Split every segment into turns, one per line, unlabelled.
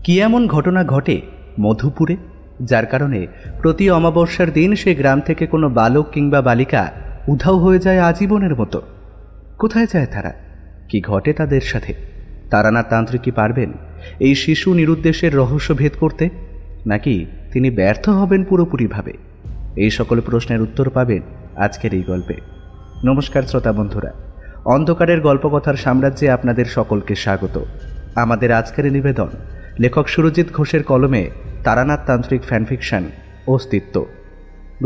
কি এমন ঘটনা ঘটে মধুপুরে, যার কারণে প্রতি অমাবস্যার দিন সে গ্রাম থেকে কোনো বালক কিংবা বালিকা উধাও হয়ে যায় আজীবনের মতো? কোথায় যায় তারা? কি ঘটে তাদের সাথে? তারানাথ তান্ত্রিক কি পারবেন এই শিশু নিরুদ্দেশের রহস্য ভেদ করতে, নাকি তিনি ব্যর্থ হবেন পুরোপুরিভাবে? এই সকল প্রশ্নের উত্তর পাবেন আজকের এই গল্পে। নমস্কার শ্রোতা বন্ধুরা, অন্ধকারের গল্পকথার সাম্রাজ্যে আপনাদের সকলকে স্বাগত। আমাদের আজকের নিবেদন লেখক সুরজিৎ ঘোষের কলমে তারানাথ তান্ত্রিক ফ্যানফিকশন অস্তিত্ব।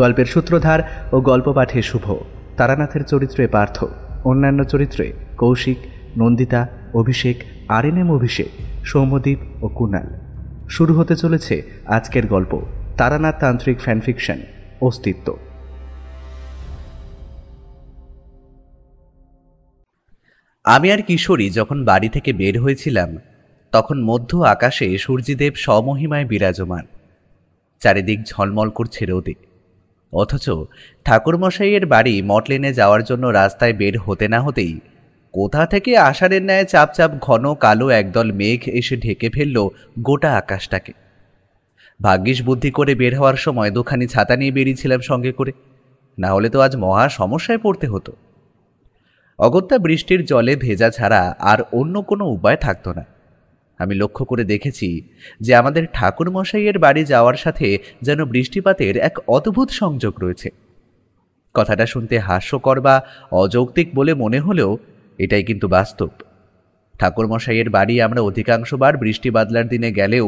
গল্পের সূত্রধার ও গল্প পাঠে শুভ। তারানাথের চরিত্রে পার্থ, অন্যান্য চরিত্রে কৌশিক, নন্দিতা, অভিষেক, আরএনএম অভিষেক, সৌম্যদীপ ও কুণাল। শুরু হতে চলেছে আজকের গল্প তারানাথ তান্ত্রিক ফ্যানফিকশন অস্তিত্ব।
আমি আর কিশোরী যখন বাড়ি থেকে বের হয়েছিলাম, তখন মধ্য আকাশে সূর্যদেব স্বমহিমায় বিরাজমান। চারিদিক ঝলমল করছে রোদে। অথচ ঠাকুরমশাইয়ের বাড়ি মটলেনে যাওয়ার জন্য রাস্তায় বের হতে না হতেই কোথা থেকে আষাঢ়ের ন্যায় চাপ চাপ ঘন কালো একদল মেঘ এসে ঢেকে ফেলল গোটা আকাশটাকে। ভাগ্যিস বুদ্ধি করে বের হওয়ার সময় দুখানি ছাতা নিয়ে বেরিয়েছিলাম সঙ্গে করে, না হলে তো আজ মহা সমস্যায় পড়তে হতো। অগত্যা বৃষ্টির জলে ভেজা ছাড়া আর অন্য কোনো উপায় থাকতো না। আমি লক্ষ্য করে দেখেছি যে আমাদের ঠাকুরমশাইয়ের বাড়ি যাওয়ার সাথে যেন বৃষ্টিপাতের এক অদ্ভুত সংযোগ রয়েছে। কথাটা শুনতে হাস্যকর বা অযৌক্তিক বলে মনে হলেও এটাই কিন্তু বাস্তব। ঠাকুরমশাইয়ের বাড়ি আমরা অধিকাংশবার বৃষ্টি বাদলার দিনে গেলেও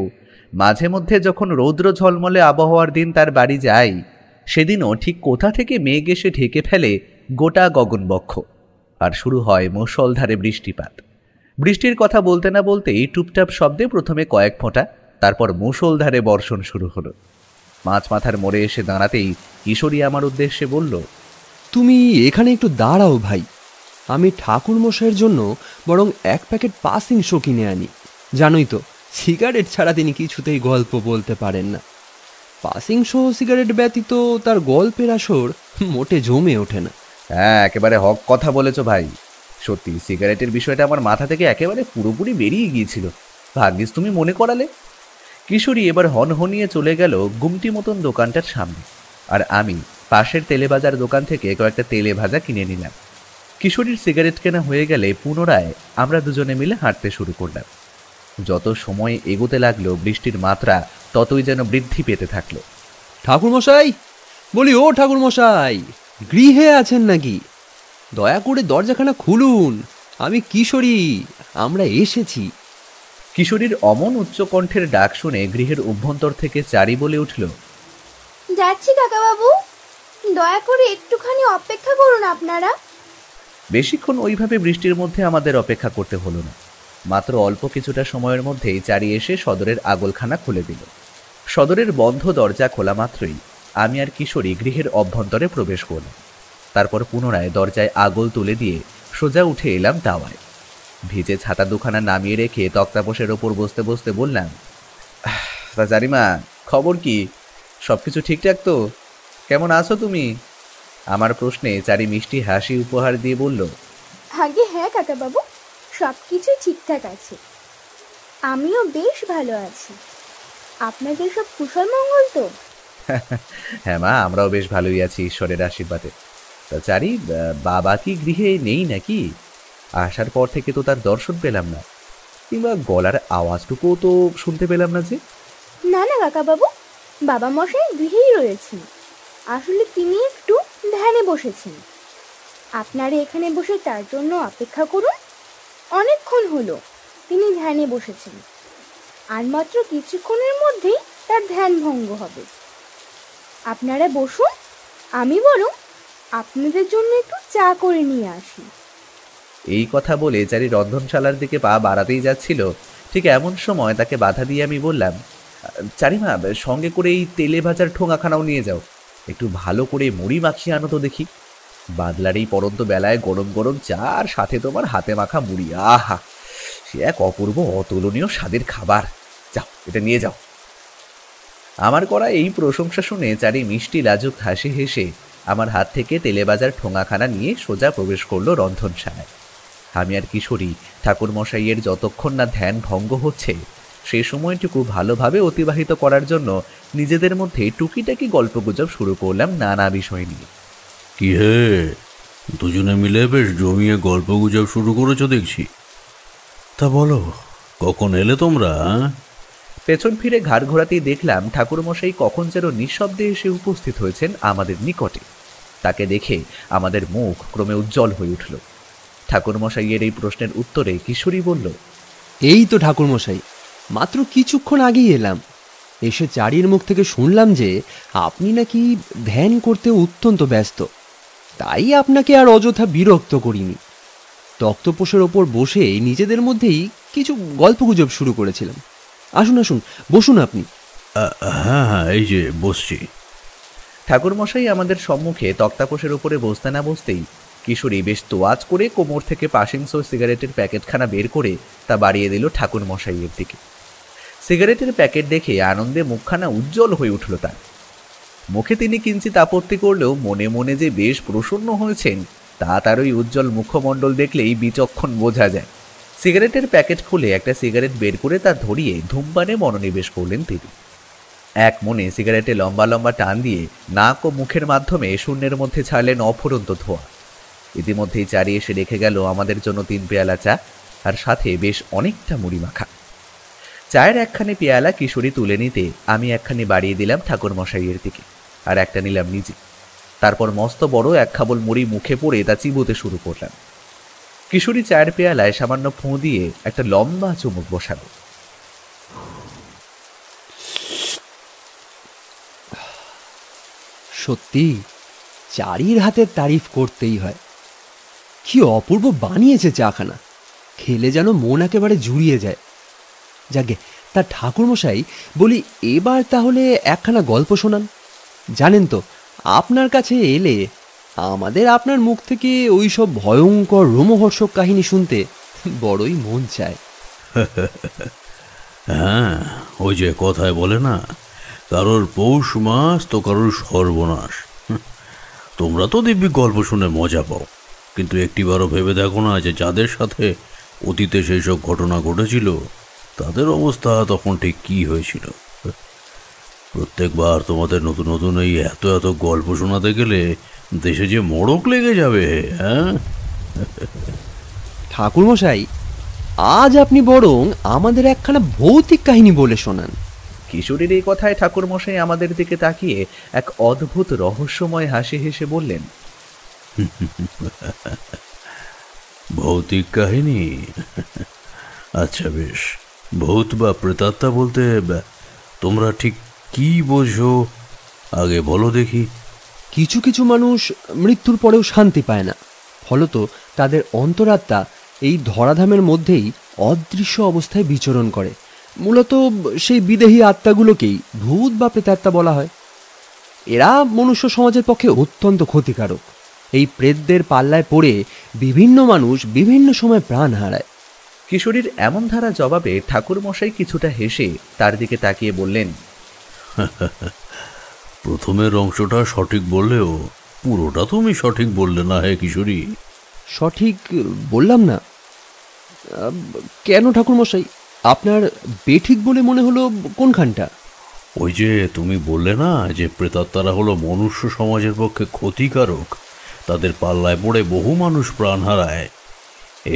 মাঝে মধ্যে যখন রৌদ্র ঝলমলে আবহাওয়ার দিন তার বাড়ি যাই, সেদিনও ঠিক কোথা থেকে মেঘ এসে ঢেকে ফেলে গোটা গগনবক্ষ, আর শুরু হয় মুষলধারে বৃষ্টিপাত। বৃষ্টির কথা বলতে না বলতেই টুপটাপ শব্দে প্রথমে কয়েক ফোঁটা, তারপর মুষলধারে বর্ষণ শুরু হলো। মাছ মাথার মোড়ে এসে দাঁড়াতেই কিশোরী আমার উদ্দেশ্যে বলল,
তুমি এখানে একটু দাঁড়াও ভাই, আমি ঠাকুরমশাইয়ের জন্য বরং এক প্যাকেট পাসিং শো কিনে আনি। জানোই তো, সিগারেট ছাড়া তিনি কিছুতেই গল্প বলতে পারেন না। পাসিং শো সিগারেট ব্যতীত তার গল্পের আসর মোটে জমে ওঠে না।
হ্যাঁ, একেবারে হক কথা বলেছ ভাই। সত্যি সিগারেটের বিষয়টা আমার মাথা থেকে একেবারে পুরোপুরি বেরিয়ে গিয়েছিল। ভাগ্যিস তুমি মনে করালে। কিশোরী এবার হনহনিয়ে চলে গেল গুমটি মতন দোকানটার সামনে, আর আমি পাশের তেলে ভাজার দোকান থেকে কয়েকটা তেলে ভাজা কিনে নিলাম। কিশোরীর সিগারেট কেনা হয়ে গেলে পুনরায় আমরা দুজনে মিলে হাঁটতে শুরু করলাম। যত সময় এগোতে লাগলো বৃষ্টির মাত্রা ততই যেন বৃদ্ধি পেতে থাকলো।
ঠাকুরমশাই, বলি ও ঠাকুরমশাই, গৃহে আছেন নাকি? দয়া করে দরজাখানা খুলুন, আমি কিশোরী, আমরা এসেছি।
কিশোরীর অমন উচ্চকণ্ঠের ডাক শুনে গৃহের অভ্যন্তর থেকে চারি বলে উঠল,
যাচ্ছি কাকাবাবু, দয়া করে একটুখানি অপেক্ষা করুন আপনারা।
বেশিক্ষণ ওইভাবে বৃষ্টির মধ্যে আমাদের অপেক্ষা করতে হলো না। মাত্র অল্প কিছুটা সময়ের মধ্যেই চারি এসে সদরের আগলখানা খুলে দিল। সদরের বন্ধ দরজা খোলা মাত্রই আমি আর কিশোরী গৃহের অভ্যন্তরে প্রবেশ করলাম। তারপর পুনরায় দরজায় আগল তুলে দিয়ে সোজা উঠে এলাম দাওয়ায়। ভিজে ছাতা দুখানা নামিয়ে রেখে তক্তাপোষের ওপর বসতে বসতে বললাম, তা চারিমা, খবর কি? সব কিছু ঠিকঠাক তো? কেমন আছো তুমি? আমার প্রশ্নে চারি মিষ্টি হাসি উপহার দিয়ে বলল,
আগে হ্যাঁ কাকাবাবু, সব কিছু ঠিকঠাক আছে, আমিও বেশ ভালো আছি। আপনাদের সব কুশল মঙ্গল তো?
হ্যাঁ মা, আমরাও বেশ ভালোই আছি ঈশ্বরের আশীর্বাদে। তা চারি, বাবা কি গৃহে নেই নাকি? আসার পর থেকে তো তার দর্শন পেলাম না, কিংবা গলার আওয়াজটুকুও তো শুনতে পেলাম না যে।
না না কাকাবাবু, বাবা মশাই গৃহেই রয়েছেন। আসলে তিনি একটু ধ্যানে বসেছেন। আপনারা এখানে বসে তার জন্য অপেক্ষা করুন। অনেকক্ষণ হলো তিনি ধ্যানে বসেছেন, আর মাত্র কিছুক্ষণের মধ্যেই তার ধ্যান ভঙ্গ হবে। আপনারা বসুন, আমি বরং আপনাদের জন্য একটু চা করে নিয়ে আসি।
এই কথা বলে চারি রন্ধনশালার দিকে পা বাড়াতেই যাচ্ছিল, ঠিক এমন সময় তাকে বাধা দিয়ে আমি বললাম, চারিমা, সঙ্গে করে এই তেলে ভাজার ঠোঙাখানাও নিয়ে যাও। একটু ভালো করে মুড়ি মাখিয়ে আনো তো দেখি। বাদলার এই পরন্ত বেলায় গরম গরম চা আর সাথে তোমার হাতে মাখা মুড়ি, আহা, সে এক অপূর্ব অতুলনীয় স্বাদের খাবার। যাও, এটা নিয়ে যাও। আমার করা এই প্রশংসা শুনে চারি মিষ্টি লাজুক হাসি হেসে আমার হাত থেকে তেলে ভাজার ঠোঙাখানা নিয়ে সোজা প্রবেশ করলো রন্ধনশালায়। আমি আর কিশোরী ঠাকুরমশাইয়ের যতক্ষণ না ধ্যান ভঙ্গ হচ্ছে সেই সময়টুকু ভালোভাবে অতিবাহিত করার জন্য নিজেদের মধ্যে টুকিটাকি গল্পগুজব শুরু করলাম নানা বিষয় নিয়ে।
কি হে, দুজনে মিলে বেশ জমিয়ে গল্পগুজব শুরু করেছো দেখছি। তা বলো, কখন এলে তোমরা?
পেছন ফিরে ঘাড় ঘোরাতেই দেখলাম ঠাকুরমশাই কখন যেন নিঃশব্দে এসে উপস্থিত হয়েছেন আমাদের নিকটে। তাকে দেখে আমাদের মুখ ক্রমে উজ্জ্বল হয়ে উঠল। ঠাকুরমশাইয়ের এই প্রশ্নের উত্তরে কিশোরী বলল,
এই তো ঠাকুরমশাই, মাত্র কিছুক্ষণ আগেই এলাম। এসে চারির মুখ থেকে শুনলাম যে আপনি নাকি ধ্যান করতে অত্যন্ত ব্যস্ত, তাই আপনাকে আর অযথা বিরক্ত করিনি। তক্তপোষের ওপর বসে নিজেদের মধ্যেই কিছু গল্পগুজব শুরু করেছিলাম। আসুন আসুন, বসুন আপনি।
হ্যাঁ হ্যাঁ, এই যে বসছি।
ঠাকুরমশাই আমাদের সম্মুখে তক্তাপোষের উপরে বসতে না বসতেই কিশোরী বেশ তোয়াজ করে কোমর থেকে পাশিংসো সিগারেটের প্যাকেটখানা বের করে তা বাড়িয়ে দিল ঠাকুরমশাইয়ের দিকে। সিগারেটের প্যাকেট দেখে আনন্দে মুখখানা উজ্জ্বল হয়ে উঠল তার। মুখে তিনি কিঞ্চিত আপত্তি করলেও মনে মনে যে বেশ প্রসন্ন হয়েছেন তা তার ওই উজ্জ্বল মুখমণ্ডল দেখলেই বিচক্ষণ বোঝা যায়। সিগারেটের প্যাকেট খুলে একটা সিগারেট বের করে তা ধরিয়ে ধূমপানে মনোনিবেশ করলেন তিনি। এক মনে সিগারেটে লম্বা লম্বা টান দিয়ে নাক ও মুখের মাধ্যমে শূন্যের মধ্যে ছাড়লেন অফুরন্ত ধোঁয়া। ইতিমধ্যেই চারি এসে রেখে গেল আমাদের জন্য 3 পেয়ালা চা, আর সাথে বেশ অনেকটা মুড়ি মাখা। চায়ের একখানি পেয়ালা কিশোরী তুলে নিতে আমি একখানি বাড়িয়ে দিলাম ঠাকুরমশাইয়ের দিকে, আর একটা নিলাম নিজে। তারপর মস্ত বড় এক খাবল মুড়ি মুখে পড়ে তা চিবোতে শুরু করলাম। কিশোরী চায়ের পেয়ালায় সামান্য ফোঁ দিয়ে একটা লম্বা চুমুক বসালো।
সত্যি চারির হাতের তারিফ করতেই হয়। কি অপূর্ব বানিয়েছে চাখানা, খেলে যেন মন একেবারে জুড়িয়ে যায়। যাকে তার ঠাকুরমশাই, বলি এবার তাহলে একখানা গল্প শোনান। জানেন তো, আপনার কাছে এলে আমাদের আপনার মুখ থেকে ওই সব ভয়ঙ্কর রোমহর্ষক কাহিনী শুনতে বড়ই মন চায়।
হ্যাঁ, ওই যে কথায় বলে না, কারোর পৌষ মাস তো কারোর সর্বনাশ। তোমরা তো দিব্যি গল্প শুনে মজা পাও, কিন্তু একটিবারও ভেবে দেখো না যে যাদের সাথে অতীতে সেই সব ঘটনা ঘটেছিল তাদের অবস্থা তখন ঠিক কী হয়েছিল। প্রত্যেকবার তোমাদের নতুন নতুন এই এত এত গল্প শোনাতে গেলে দেশে যে মোড়ক লেগে যাবে। হ্যাঁ
ঠাকুরমশাই, আজ আপনি বরং আমাদের একখানা ভৌতিক কাহিনী বলে শোনান।
কিশোরীর এই কথায় ঠাকুরমশাই আমাদের দিকে তাকিয়ে এক অদ্ভুত রহস্যময় হাসি হেসে বললেন,
ভৌতিক কাহিনী? আচ্ছা বেশ, ভূত বা প্রেতাত্মা বলতে তোমরা ঠিক কি বোঝো আগে বলো দেখি।
কিছু কিছু মানুষ মৃত্যুর পরেও শান্তি পায় না, ফলত তাদের অন্তরাত্মা এই ধরাধামের মধ্যেই অদৃশ্য অবস্থায় বিচরণ করে। মূলত সেই বিদেহী আত্মাগুলোকেই ভূত বা প্রেতাত্মা বলা হয়। এরা মনুষ্য সমাজের পক্ষে অত্যন্ত ক্ষতিকারক। এই প্রেতদের পাল্লায় পড়ে বিভিন্ন মানুষ বিভিন্ন সময় প্রাণ হারায়।
কিশোরীর এমন ধারা জবাবে ঠাকুরমশাই কিছুটা হেসে তার দিকে তাকিয়ে বললেন,
প্রথমের অংশটা সঠিক বললেও পুরোটা তুমি সঠিক বললে না হে কিশোরী।
সঠিক বললাম না কেন ঠাকুরমশাই? আপনার বেঠিক বলে মনে হলো কোনখানটা?
ওই যে তুমি বললে না যে প্রেতাত্মারা হলো মনুষ্য সমাজের পক্ষে ক্ষতিকারক, তাদের পাল্লায় পড়ে বহু মানুষ প্রাণ হারায়,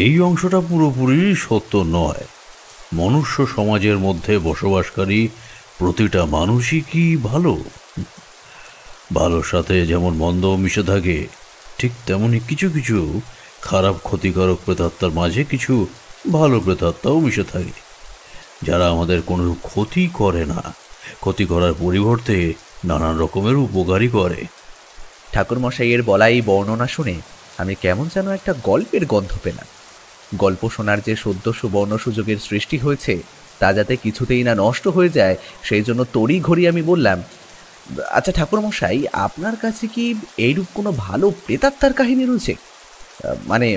এই অংশটা পুরোপুরি সত্য নয়। মনুষ্য সমাজের মধ্যে বসবাসকারী প্রতিটা মানুষই কি ভালো? ভালোর সাথে যেমন মন্দ মিশে থাকে, ঠিক তেমনি কিছু কিছু খারাপ ক্ষতিকারক প্রেতাত্মার মাঝে কিছু ভালো প্রেতাত্মাও মিশে থাকে, যারা আমাদের কোনো ক্ষতি করে না, ক্ষতি করার পরিবর্তে নানান রকমের উপকারই করে।
ঠাকুরমশাইয়ের বলা এই বর্ণনা শুনে আমি কেমন যেন একটা গল্পের গন্ধ পেলাম। গল্প শোনার যে সদ্য সুবর্ণ সুযোগের সৃষ্টি হয়েছে তা যাতে কিছুতেই না নষ্ট হয়ে যায়, সেই জন্য তড়ি ঘড়ি আমি বললাম, আচ্ছা ঠাকুরমশাই, আপনার কাছে কি এইরূপ কোনো ভালো প্রেতাত্মার কাহিনী রয়েছে? মানে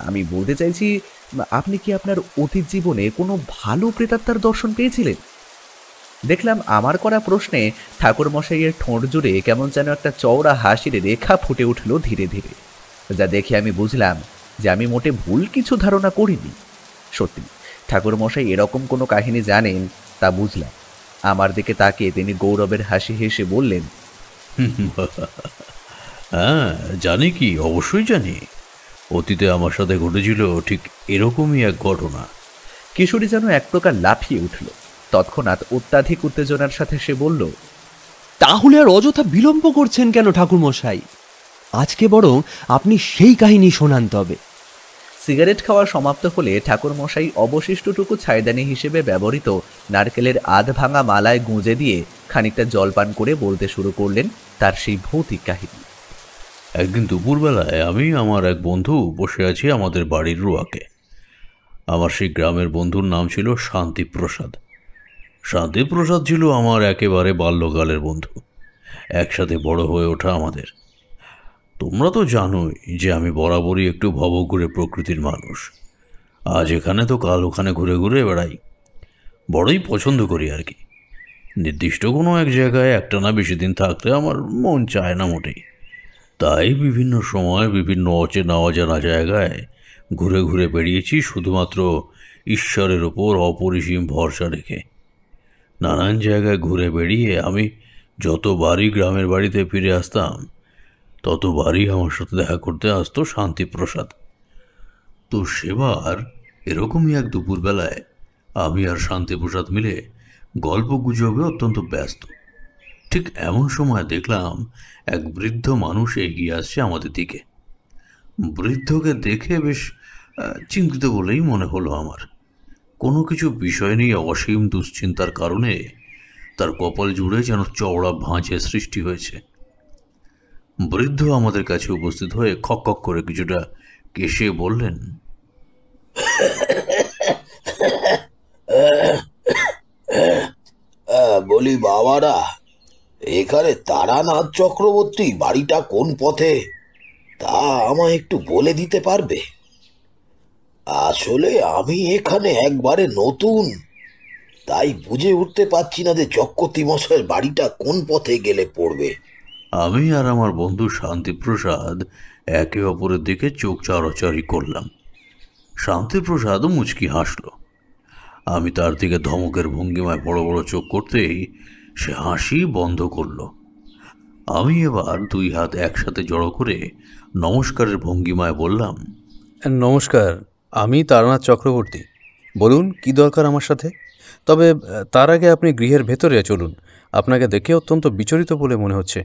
আমি বলতে চাইছি, আপনি কি আপনার অতীত জীবনে কোনো ভালো প্রেতাত্মার দর্শন পেয়েছিলেন? দেখলাম আমার করা প্রশ্নে ঠাকুরমশাইয়ের ঠোঁট জুড়ে কেমন যেন একটা চওড়া হাসির রেখা ফুটে উঠল ধীরে ধীরে, যা দেখে আমি বুঝলাম যে আমি মোটে ভুল কিছু ধারণা করিনি। সত্যি ঠাকুরমশাই এরকম কোনো কাহিনী জানেন তা বুঝলাম। আমার দিকে তাকিয়ে তিনি গৌরবের হাসি হেসে বললেন,
হ্যাঁ জানি, কি অবশ্যই জানি। অতীতে আমার সাথে ঘটেছিল ঠিক এরকমই এক ঘটনা।
কিশোরী যেন এক প্রকার লাফিয়ে উঠল। তৎক্ষণাৎ অত্যাধিক উত্তেজনার সাথে সে বলল,
তাহলে আর অযথা বিলম্ব করছেন কেন ঠাকুরমশাই? আজকে বরং আপনি সেই কাহিনী শোনান তবে।
সিগারেট খাওয়া সমাপ্ত হলে ঠাকুরমশাই অবশিষ্টটুকু ছাইদানি হিসেবে ব্যবহৃত নারকেলের আধ ভাঙা মালায় গুঁজে দিয়ে খানিকটা জলপান করে বলতে শুরু করলেন তার সেই ভৌতিক কাহিনী।
একদিন দুপুরবেলায় আমি আমার এক বন্ধু বসে আছি আমাদের বাড়ির রোয়াকে। আমার সেই গ্রামের বন্ধুর নাম ছিল শান্তিপ্রসাদ। শান্তিপ্রসাদ ছিল আমার একেবারে বাল্যকালের বন্ধু, একসাথে বড় হয়ে ওঠা আমাদের। তোমরা তো জানোই যে আমি বরাবরই একটু ভবঘুরে প্রকৃতির মানুষ। আজ এখানে তো কাল ওখানে ঘুরে ঘুরে বেড়াই, বড়ই পছন্দ করি আর কি। নির্দিষ্ট কোনো এক জায়গায় একটানা বেশি দিন থাকতে আমার মন চায় না মোটেই। তাই বিভিন্ন সময় বিভিন্ন অচেনা অজানা জায়গায় ঘুরে ঘুরে বেরিয়েছি শুধুমাত্র ঈশ্বরের ওপর অপরিসীম ভরসা রেখে। নানান জায়গায় ঘুরে বেরিয়ে আমি যতবারই গ্রামের বাড়িতে ফিরে আসতাম ততবারই আমার সাথে দেখা করতে আসতো শান্তিপ্রসাদ। তো সেবার এরকমই এক দুপুরবেলায় আমি আর শান্তিপ্রসাদ মিলে গল্প গুজবে অত্যন্ত ব্যস্ত। ঠিক এমন সময় দেখলাম এক বৃদ্ধ মানুষ এগিয়ে আসছে আমাদের দিকে। বৃদ্ধকে দেখে বেশ চিন্তিত বলেই মনে হলো আমার। কোনো কিছু বিষয় নিয়ে অসীম দুশ্চিন্তার কারণে তার কপাল জুড়ে যেন চওড়া ভাঁজের সৃষ্টি হয়েছে। বৃদ্ধ আমাদের কাছে উপস্থিত হয়ে খক খক করে কিছুটা কেশে বললেন,
বলি বাবারা, এখানে তারানাথ চক্রবর্তী বাড়িটা কোন পথে তা আমায় একটু বলে দিতে পারবে? আসলে আমি এখানে একবারে নতুন, তাই বুঝে উঠতে পারছি না যে চক্রবর্তী মশাইয়ের বাড়িটা কোন পথে গেলে পড়বে।
আমি আর আমার বন্ধু শান্তিপ্রসাদ একে অপরের দিকে চোখ চারাচারি করলাম। শান্তিপ্রসাদও মুচকি হাসল। আমি তার দিকে ধমকের ভঙ্গিমায় বড় বড় চোখ করতেই সে হাসি বন্ধ করল। আমি এবার দুই হাত একসাথে জড়ো করে নমস্কারের ভঙ্গিমায় বললাম,
নমস্কার, আমি তারানাথ চক্রবর্তী। বলুন কি দরকার আমার সাথে? তবে তার আগে আপনি গৃহের ভেতরে চলুন। আপনাকে দেখে অত্যন্ত বিচলিত বলে মনে হচ্ছে।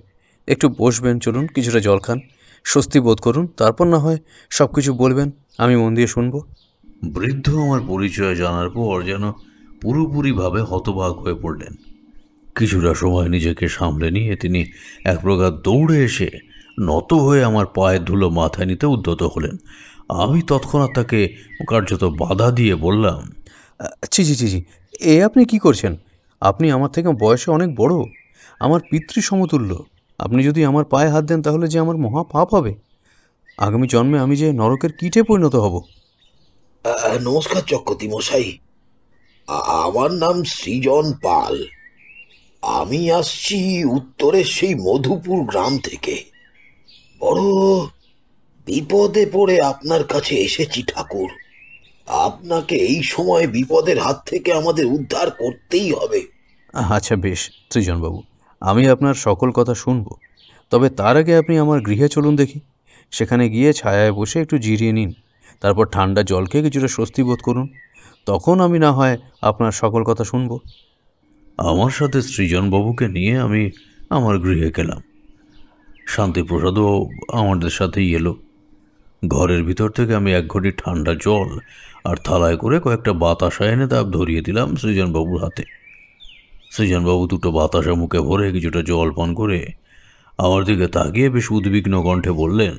একটু বসবেন, চলুন, কিছুটা জল খান, স্বস্তি বোধ করুন, তারপর না হয় সব কিছু বলবেন, আমি মন দিয়ে শুনব।
বৃদ্ধ আমার পরিচয় জানার পর যেন পুরোপুরিভাবে হতবাক হয়ে পড়লেন। কিছুটা সময় নিজেকে সামলে নিয়ে তিনি এক প্রকার দৌড়ে এসে নত হয়ে আমার পায়ের ধুলো মাথায় নিতে উদ্যত হলেন। আমি তৎক্ষণাৎ তাকে কার্যত বাধা দিয়ে বললাম,
জি জি জি জি, এ আপনি কি করছেন? আপনি আমার থেকে বয়সে অনেক বড়, আমার পিতৃ সমতুল্য। আপনি যদি আমার পায়ে হাত দেন তাহলে যে আমার মহা পাপ হবে। আগামী জন্মে আমি যে নরকের কীটে পরিণত হব।
নমস্কার চক্রবর্তী মশাই, আমার নাম সৃজন পাল। আমি আসছি উত্তরের সেই মধুপুর গ্রাম থেকে। বড় বিপদে পড়ে আপনার কাছে এসেছি ঠাকুর। আপনাকে এই সময় বিপদের হাত থেকে আমাদের উদ্ধার করতেই হবে।
আচ্ছা বেশ সৃজনবাবু, আমি আপনার সকল কথা শুনব। তবে তার আগে আপনি আমার গৃহে চলুন দেখি। সেখানে গিয়ে ছায়ায় বসে একটু জিরিয়ে নিন, তারপর ঠান্ডা জল খেয়ে কিছুটা স্বস্তি বোধ করুন। তখন আমি না হয় আপনার সকল কথা শুনব।
আমার সাথে সৃজনবাবুকে নিয়ে আমি আমার গৃহে গেলাম। শান্তিপ্রসাদও আমাদের সাথেই এলো। ঘরের ভিতর থেকে আমি এক ঘটি ঠান্ডা জল আর থালায় করে কয়েকটা বাতাসা এনে তা ধরিয়ে দিলাম সৃজনবাবুর হাতে। সৃজনবাবু দুটো বাতাসা মুখে ভরে কিছুটা জল পান করে আমার দিকে তাকিয়ে বেশ উদ্বিগ্ন কণ্ঠে বললেন,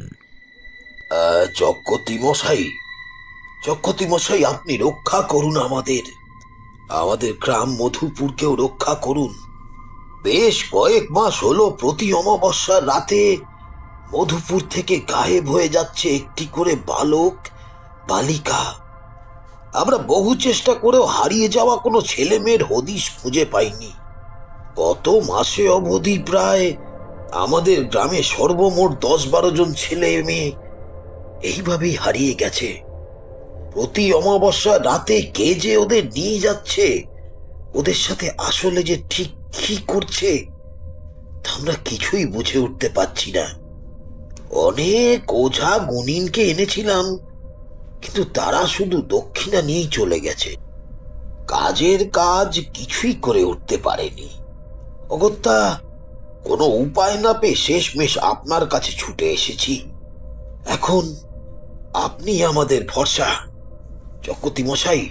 চক্রবর্তী মশাই, চক্রবর্তী মশাই, আপনি রক্ষা করুন আমাদের গ্রাম মধুপুরকেও রক্ষা করুন। বেশ কয়েক মাস হলো প্রতি অমাবস্যার রাতে মধুপুর থেকে গায়েব হয়ে যাচ্ছে একটি করে বালক বালিকা। আমরা বহু চেষ্টা করেও হারিয়ে যাওয়া কোনো ছেলে মেয়ের হদিশ খুঁজে পাইনি। গত মাসে অবধি প্রায় আমাদের গ্রামে সর্বমোট 10-12 জন ছেলে মেয়ে এইভাবেই হারিয়ে গেছে। প্রতি অমাবস্যার রাতে কে যে ওদের নিয়ে যাচ্ছে, ওদের সাথে আসলে যে ঠিক কি করছে তা আমরা কিছুই বুঝে উঠতে পারছি না। অনেক ওঝা গুণিনকে এনেছিলাম, কিন্তু তারা শুধু দক্ষিণা নিয়েই চলে গেছে, কাজের কাজ কিছুই করে উঠতে পারেনি। অগত্যা কোনো উপায় না পেয়ে শেষমেশ আপনার কাছে ছুটে এসেছি। এখন আপনি আমাদের ভরসা। চক্রবর্তী মশাই,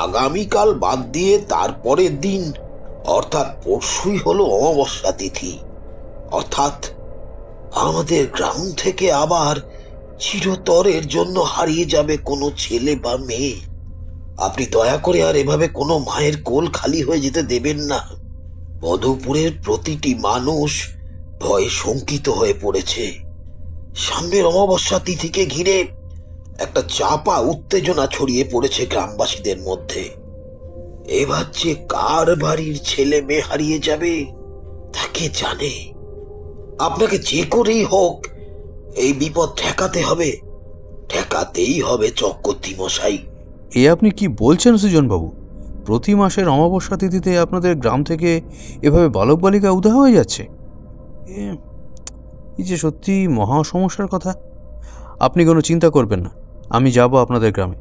আগামীকাল বাদ দিয়ে তারপরের দিন অর্থাৎ পরশুই হলো অমাবস্যা তিথি, অর্থাৎ আমাদের গ্রাম থেকে আবার চিরতরের জন্য হারিয়ে যাবে কোনো ছেলে বা মেয়ে। আপনি দয়া করে আর এভাবে কোনো মায়ের কোল খালি হয়ে যেতে দেবেন না। মধুপুরের প্রতিটি মানুষ ভয়ে শঙ্কিত হয়ে পড়েছে। সামনের অমাবস্যা তিথিকে ঘিরে একটা চাপা উত্তেজনা ছড়িয়ে পড়েছে গ্রামবাসীদের মধ্যে। এবার যে কার বাড়ির ছেলে মেয়ে হারিয়ে যাবে তাকে জানে। আপনাকে যে করেই হোক এই বিপদ ঠেকাতে হবে, ঠেকাতেই হবে চক্রবর্তী মশাই।
এ আপনি কি বলছেন সৃজনবাবু? প্রতি মাসের অমাবস্যা তিথিতে আপনাদের গ্রাম থেকে এভাবে বালক বালিকা উধাও হয়ে যাচ্ছে? এই যে সত্যি মহা সমস্যার কথা। আপনি কোনো চিন্তা করবেন না, আমি যাব আপনাদের গ্রামে।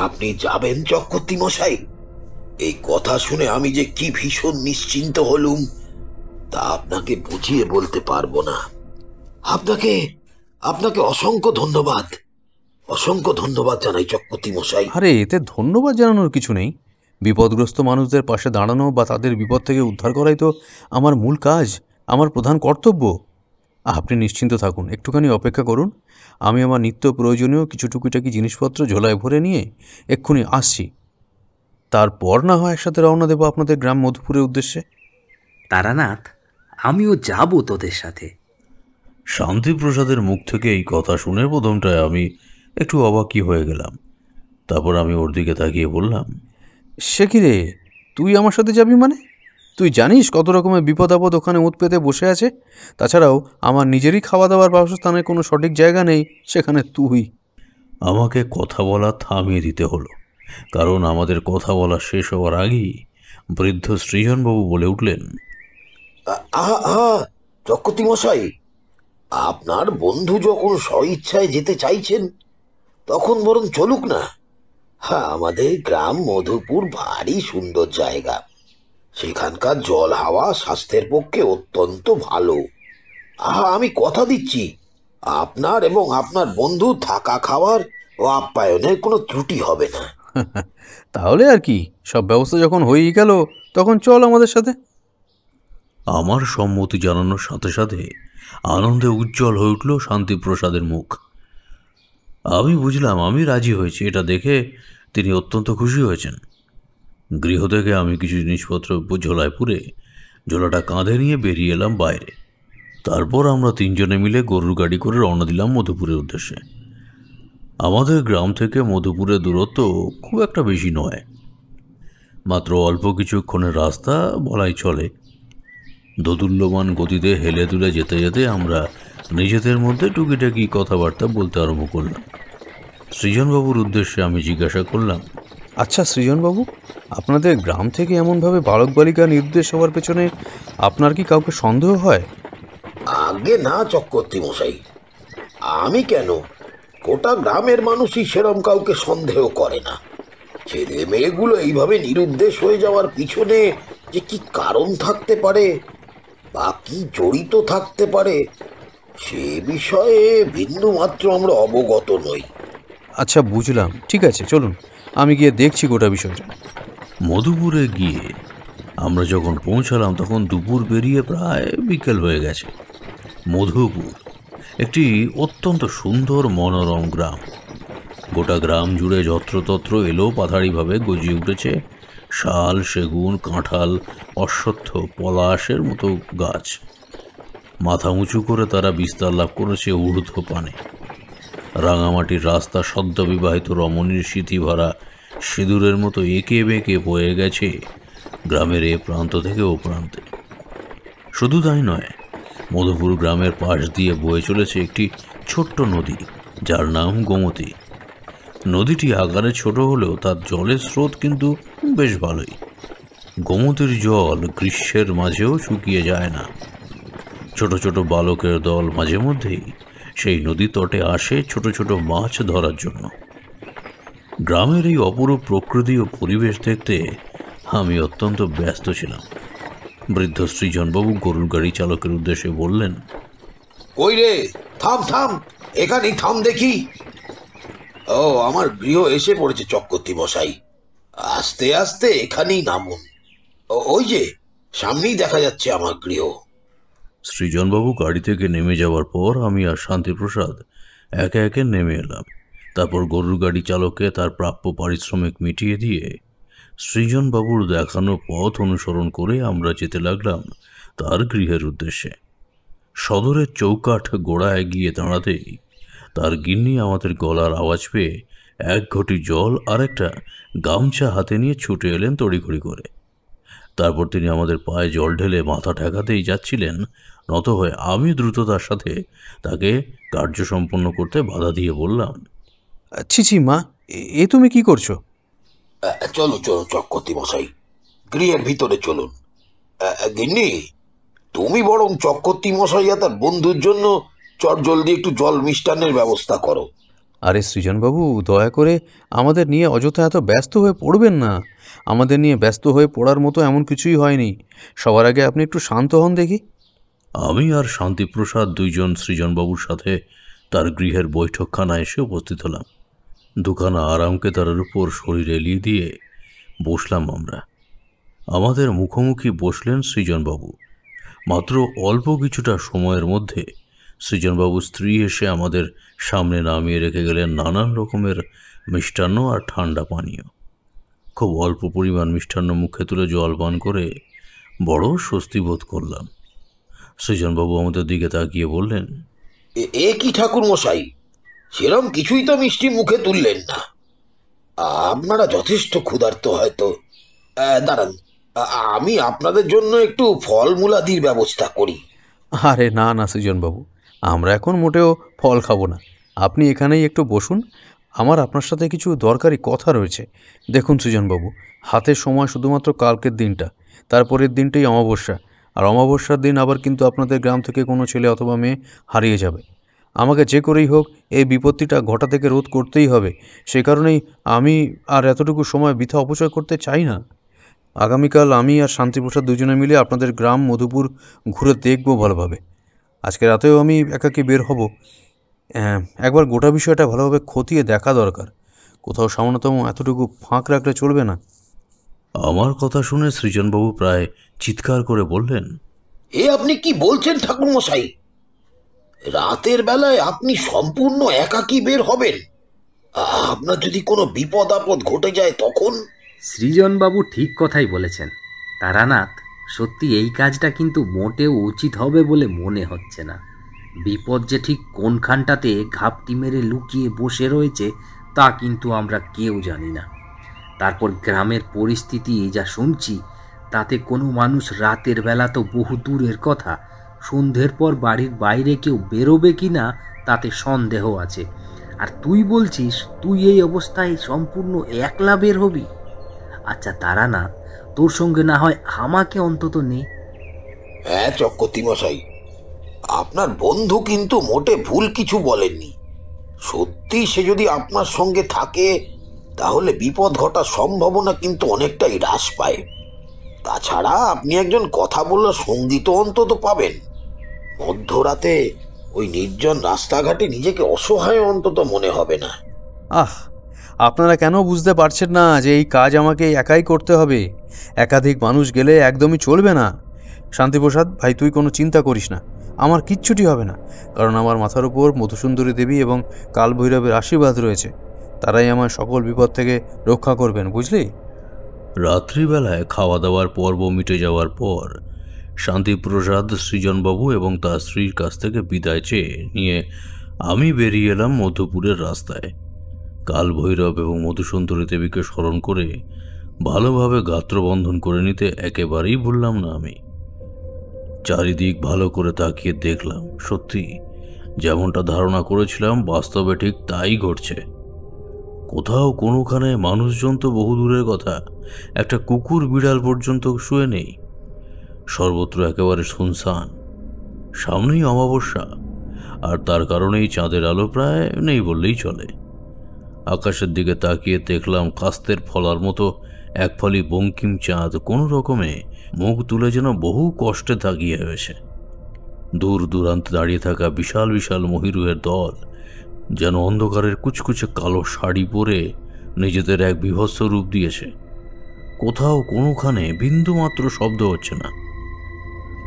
আপনি যাবেন চক্রবর্তী মশাই? এই কথা শুনে আমি যে কি ভীষণ নিশ্চিন্ত হলুম তা আপনাকে বুঝিয়ে বলতে পারবো না। আপনাকে আপনাকে অসংখ্য ধন্যবাদ, অসংখ্য ধন্যবাদ জানাই চক্রবর্তী মশাই।
আরে এতে ধন্যবাদ জানানোর কিছু নেই। বিপদগ্রস্ত মানুষদের পাশে দাঁড়ানো বা তাদের বিপদ থেকে উদ্ধার করাই তো আমার মূল কাজ, আমার প্রধান কর্তব্য। আপনি নিশ্চিন্ত থাকুন, একটুখানি অপেক্ষা করুন। আমি আমার নিত্য প্রয়োজনীয় কিছু টুকিটাকি জিনিসপত্র ঝোলায় ভরে নিয়ে এক্ষুনি আসছি। তারপর না হয় একসাথে রওনা দেবো আপনাদের গ্রাম মধুপুরের উদ্দেশ্যে।
তারানাথ, আমিও যাব তোদের সাথে।
শান্তিপ্রসাদের মুখ থেকে এই কথা শুনে প্রথমটায় আমি একটু অবাকই হয়ে গেলাম। তারপর আমি ওর দিকে তাকিয়ে বললাম,
সে কি রে, তুই আমার সাথে যাবি মানে? তুই জানিস কত রকমের বিপদ আপদ ওখানে উৎ পেতে বসে আছে? তাছাড়াও আমার নিজেরই খাওয়া দাওয়ার বাসস্থানের কোনো সঠিক জায়গা নেই, সেখানে তুই।
আমাকে কথা বলা থামিয়ে দিতে হলো, কারণ আমাদের কথা বলা শেষ হওয়ার আগেই বৃদ্ধ সৃজনবাবু বলে উঠলেন,
চক্রবর্তী মশাই, আপনার বন্ধু যখন স্বইচ্ছায় যেতে চাইছেন তখন বরং চলুক না। হ্যাঁ, আমাদের গ্রাম মধুপুর ভারী সুন্দর জায়গা, সেখানকার জল হাওয়া স্বাস্থ্যের পক্ষে অত্যন্ত ভালো। আমি কথা দিচ্ছি আপনার এবং আপনার বন্ধু থাকা খাওয়ার ও আপ্যায়নের কোনো ত্রুটি হবে না।
তাহলে আর কি, সব ব্যবস্থা যখন হয়েই গেল তখন চল আমাদের সাথে।
আমার সম্মতি জানানোর সাথে সাথে আনন্দে উজ্জ্বল হয়ে উঠল শান্তিপ্রসাদের মুখ। আমি বুঝলাম আমি রাজি হয়েছি, এটা দেখে তিনি অত্যন্ত খুশি হয়েছেন। গৃহ থেকে আমি কিছু জিনিসপত্র ঝোলায় পুরে ঝোলাটা কাঁধে নিয়ে বেরিয়ে এলাম বাইরে। তারপর আমরা তিনজনে মিলে গরুর গাড়ি করে রওনা দিলাম মধুপুরের উদ্দেশ্যে। আমাদের গ্রাম থেকে মধুপুরের দূরত্ব খুব একটা বেশি নয়, মাত্র অল্প কিছুক্ষণের রাস্তা বলাই চলে। দোদুল্যমান গতিতে হেলে দুলে যেতে যেতে আমরা নিজেদের মধ্যে টুকিটাকি কথাবার্তা বলতে আরম্ভ করলাম। সৃজনবাবুর উদ্দেশ্যে আমি জিজ্ঞাসা করলাম,
আচ্ছা সৃজনবাবু, আপনাদের গ্রাম থেকে এমনভাবে বালক বালিকা নির্দেশ হওয়ার পেছনে আপনার কি কাউকে সন্দেহ হয়?
আগে না চক্রবর্তী মশাই, আমি কেন, গোটা গ্রামের মানুষই সেরম কাউকে সন্দেহ করে না। ছেলে মেয়েগুলো এইভাবে নিরুদ্দেশ হয়ে যাওয়ার পিছনে যে কি কারণ থাকতে পারে বা কি জড়িত থাকতে পারে সে বিষয়ে বিন্দু মাত্র আমরা অবগত নই।
আচ্ছা বুঝলাম, ঠিক আছে চলুন, আমি গিয়ে দেখছি গোটা বিষয়টা।
মধুপুরে গিয়ে আমরা যখন পৌঁছালাম তখন দুপুর পেরিয়ে প্রায় বিকেল হয়ে গেছে। মধুপুর একটি অত্যন্ত সুন্দর মনোরম গ্রাম। গোটা গ্রাম জুড়ে যত্রতত্র এলো পাথাড়িভাবে গজিয়ে উঠেছে শাল, সেগুন, কাঁঠাল, অশ্বত্থ, পলাশের মতো গাছ। মাথা উঁচু করে তারা বিস্তার লাভ করেছে ঊর্ধ্ব পানে। রাঙামাটির রাস্তা সদ্য বিবাহিত রমণীর স্মৃতিভরা সিঁদুরের মতো এঁকে বেঁকে বয়ে গেছে গ্রামের এ প্রান্ত থেকে ও প্রান্তে। শুধু তাই নয়, মধুপুর গ্রামের পাশ দিয়ে বয়ে চলেছে একটি ছোট্ট নদী। যার নাম গোমতী। নদীটি আকারে ছোট হলেও তার জলের স্রোত কিন্তু বেশ ভালোই। গোমতীর জল গ্রীষ্মের মাঝেও শুকিয়ে যায় না। ছোট ছোট বালকের দল মাঝে মধ্যেই সেই নদী তটে আসে ছোট ছোট মাছ ধরার জন্য। গ্রামের এই অপরূপ প্রকৃতি ও পরিবেশ দেখতে আমি অত্যন্ত ব্যস্ত ছিলাম। বৃদ্ধ সৃজনবাবু গরুর গাড়ি চালকের উদ্দেশ্যে বললেন,
ওই রে, থাম থাম, এখানেই থাম দেখি। ও, আমার গৃহ এসে পড়েছে চক্রবর্তী মশাই। আস্তে আস্তে এখানেই নামুন। ওই যে সামনেই দেখা যাচ্ছে আমার গৃহ।
সৃজনবাবু গাড়ি থেকে নেমে যাওয়ার পর আমি আর শান্তিপ্রসাদ একে একে নেমে এলাম। তারপর গরুর গাড়ি চালককে তার প্রাপ্য পারিশ্রমিক মিটিয়ে দিয়ে সৃজনবাবুর দেখানো পথ অনুসরণ করে আমরা যেতে লাগলাম তার গৃহের উদ্দেশ্যে। সদরের চৌকাঠ গোড়ায় গিয়ে দাঁড়াতেই তার গিন্নি আমাদের গলার আওয়াজ পেয়ে এক ঘটি জল আর একটা গামছা হাতে নিয়ে ছুটে এলেন তড়িঘড়ি করে। তারপর তিনি আমাদের পায়ে জল ঢেলে মাথা ঠেকাতেই যাচ্ছিলেন, নত হয়ে আমি দ্রুততার সাথে তাকে কার্য সম্পন্ন করতে বাধা দিয়ে বললাম,
ছি ছি মা, এ তুমি কি করছো?
চলো চলো চক্রবর্তী মশাই, গৃহের ভিতরে চলুন। গিন্নি, তুমি বরং চক্রবর্তী মশাই আর তার বন্ধুর জন্য চটজলদি একটু জল মিষ্টান্নের ব্যবস্থা করো।
আরে সৃজনবাবু, দয়া করে আমাদের নিয়ে অযথা এত ব্যস্ত হয়ে পড়বেন না। আমাদের নিয়ে ব্যস্ত হয়ে পড়ার মতো এমন কিছুই হয়নি। সবার আগে আপনি একটু শান্ত হন দেখি।
আমি আর শান্তিপ্রসাদ দুইজন সৃজনবাবুর সাথে তার গৃহের বৈঠকখানায় এসে উপস্থিত হলাম। দুখানা আরামকে তার উপর শরীর এলিয়ে দিয়ে বসলাম আমরা। আমাদের মুখোমুখি বসলেন সৃজনবাবু। মাত্র অল্প কিছুটা সময়ের মধ্যে সৃজনবাবুর স্ত্রী এসে আমাদের সামনে নামিয়ে রেখে গেলেন নানান রকমের মিষ্টান্ন আর ঠান্ডা পানীয়। খুব অল্প পরিমাণ মিষ্টান্ন মুখে তুলে জল পান করে বড় স্বস্তি বোধ করলাম। সৃজনবাবু আমাদের দিকে তাকিয়ে বললেন,
এ কি ঠাকুর মশাই, সেরম কিছুই তো মিষ্টি মুখে তুললেন না। আপনারা যথেষ্ট ক্ষুধার্ত হয়তো। দাঁড়ান, আমি আপনাদের জন্য একটু ফলমূলাদির ব্যবস্থা করি।
আরে না না সৃজনবাবু, আমরা এখন মোটেও ফল খাবো না। আপনি এখানেই একটু বসুন, আমার আপনার সাথে কিছু দরকারি কথা রয়েছে। দেখুন সৃজনবাবু, হাতে সময় শুধুমাত্র কালকের দিনটা, তারপরের দিনটাই অমাবস্যা। আর অমাবস্যার দিন আবার কিন্তু আপনাদের গ্রাম থেকে কোনো ছেলে অথবা মেয়ে হারিয়ে যাবে। আমাকে যে করেই হোক এই বিপত্তিটা ঘটা থেকে রোধ করতেই হবে। সে কারণেই আমি আর এতটুকু সময় বৃথা অপচয় করতে চাই না। আগামীকাল আমি আর শান্তিপ্রসাদ দুজনে মিলে আপনাদের গ্রাম মধুপুর ঘুরে দেখব ভালোভাবে। আজকে রাতেও আমি একাকী বের হব। একবার গোটা বিষয়টা ভালোভাবে খতিয়ে দেখা দরকার। কোথাও সামান্যতম এতটুকু ফাঁক রাখলে চলবে না।
আমার কথা শুনে সৃজনবাবু প্রায় চিৎকার করে বললেন,
এ আপনি কি বলছেন ঠাকুর মশাই? রাতের বেলায় আপনি সম্পূর্ণ একাকী বের হবেন? আপনার যদি কোনো বিপদ আপদ ঘটে যায় তখন?
সৃজনবাবু ঠিক কথাই বলেছেন তারানাথ। সত্যি এই কাজটা কিন্তু মোটেও উচিত হবে বলে মনে হচ্ছে না। বিপদ যে ঠিক কোনখানটাতে ঘাপটি মেরে লুকিয়ে বসে রয়েছে তা কিন্তু আমরা কেউ জানি না। তারপর গ্রামের পরিস্থিতি যা শুনছি তাতে কোনো মানুষ রাতের বেলা তো বহু দূরের কথা, সন্ধ্যের পর বাড়ির বাইরে কেউ বেরোবে কি না তাতে সন্দেহ আছে। আর তুই বলছিস তুই এই অবস্থায় সম্পূর্ণ একলা বের হবি? আচ্ছা তারানাথ, তোর সঙ্গে না হয় আমাকে অন্তত নে।
হ্যাঁ চক্রবর্তী মশাই, আপনার বন্ধু কিন্তু মোটে ভুল কিছু বলেননি। সত্যি সে যদি আপনার সঙ্গে থাকে তাহলে বিপদ ঘটার সম্ভাবনা কিন্তু অনেকটাই হ্রাস পায়। তাছাড়া আপনি একজন কথা বলার সঙ্গী তো অন্তত পাবেন। মধ্যরাতে ওই নির্জন রাস্তাঘাটে নিজেকে অসহায় অন্তত মনে হবে না।
আপনারা কেন বুঝতে পারছেন না যে এই কাজ আমাকে একাই করতে হবে? একাধিক মানুষ গেলে একদমই চলবে না। শান্তিপ্রসাদ ভাই, তুই কোনো চিন্তা করিস না, আমার কিচ্ছুটি হবে না। কারণ আমার মাথার উপর মধুসুন্দরী দেবী এবং কালভৈরবের আশীর্বাদ রয়েছে। তারাই আমার সকল বিপদ থেকে রক্ষা করবেন, বুঝলি?
রাত্রিবেলায় খাওয়া দাওয়ার পর্ব মিটে যাওয়ার পর শান্তিপ্রসাদ সৃজনবাবু এবং তার স্ত্রীর কাছ থেকে বিদায় চেয়ে নিয়ে আমি বেরিয়ে এলাম মধুপুরের রাস্তায়। কালভৈরব এবং মধুসুন্দরী দেবীকে স্মরণ করে ভালোভাবে গাত্রবন্ধন করে নিতে একেবারেই ভুললাম না আমি। চারিদিক ভালো করে তাকিয়ে দেখলাম, সত্যি যেমনটা ধারণা করেছিলাম বাস্তবে ঠিক তাই ঘটছে। কোথাও কোনোখানে মানুষজন তো বহু দূরের কথা, একটা কুকুর বিড়াল পর্যন্ত শুয়ে নেই। সর্বত্র একেবারে শুনশান। সামনেই অমাবস্যা, আর তার কারণেই চাঁদের আলো প্রায় নেই বললেই চলে। আকাশের দিকে তাকিয়ে দেখলাম কাস্তের ফলার মতো এক ফালি বঙ্কিম চাঁদ কোনো রকমে মুখ তুলে যেন বহু কষ্টে তাকিয়ে হয়েছে। দূর দূরান্তে দাঁড়িয়ে থাকা বিশাল বিশাল মহিরুহের দল যেন অন্ধকারের কুচকুচে কালো শাড়ি পরে নিজেদের এক বিভৎস রূপ দিয়েছে। কোথাও কোনোখানে বিন্দুমাত্র শব্দ হচ্ছে না।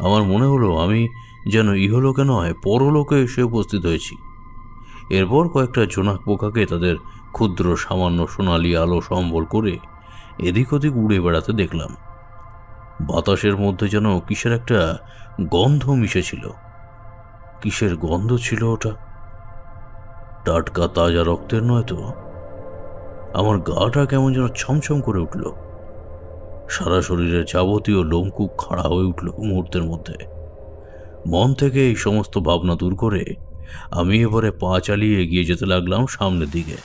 আমার মনে হলো আমি যেন ইহলোকে নয় পরলোকে এসে উপস্থিত হয়েছি। এরপর কয়েকটা জোনাক পোকাকে তাদের ক্ষুদ্র সামান্য সোনালি আলো সম্বল করে এদিক ওদিক উড়ে বেড়াতে দেখলাম। বাতাসের মধ্যে যেন কিসের একটা গন্ধ মিশেছিল। কিসের গন্ধ ছিল ওটা? টাটকা তাজা রক্তের নয় তো? আমার গাটা কেমন যেন ছমছম করে উঠল। সারা শরীরের যাবতীয় লোমকূপ খাড়া হয়ে উঠল মুহূর্তের মধ্যে। মন থেকে এই সমস্ত ভাবনা দূর করে আমি এবারে পা চালিয়ে এগিয়ে যেতে লাগলাম সামনের দিকে।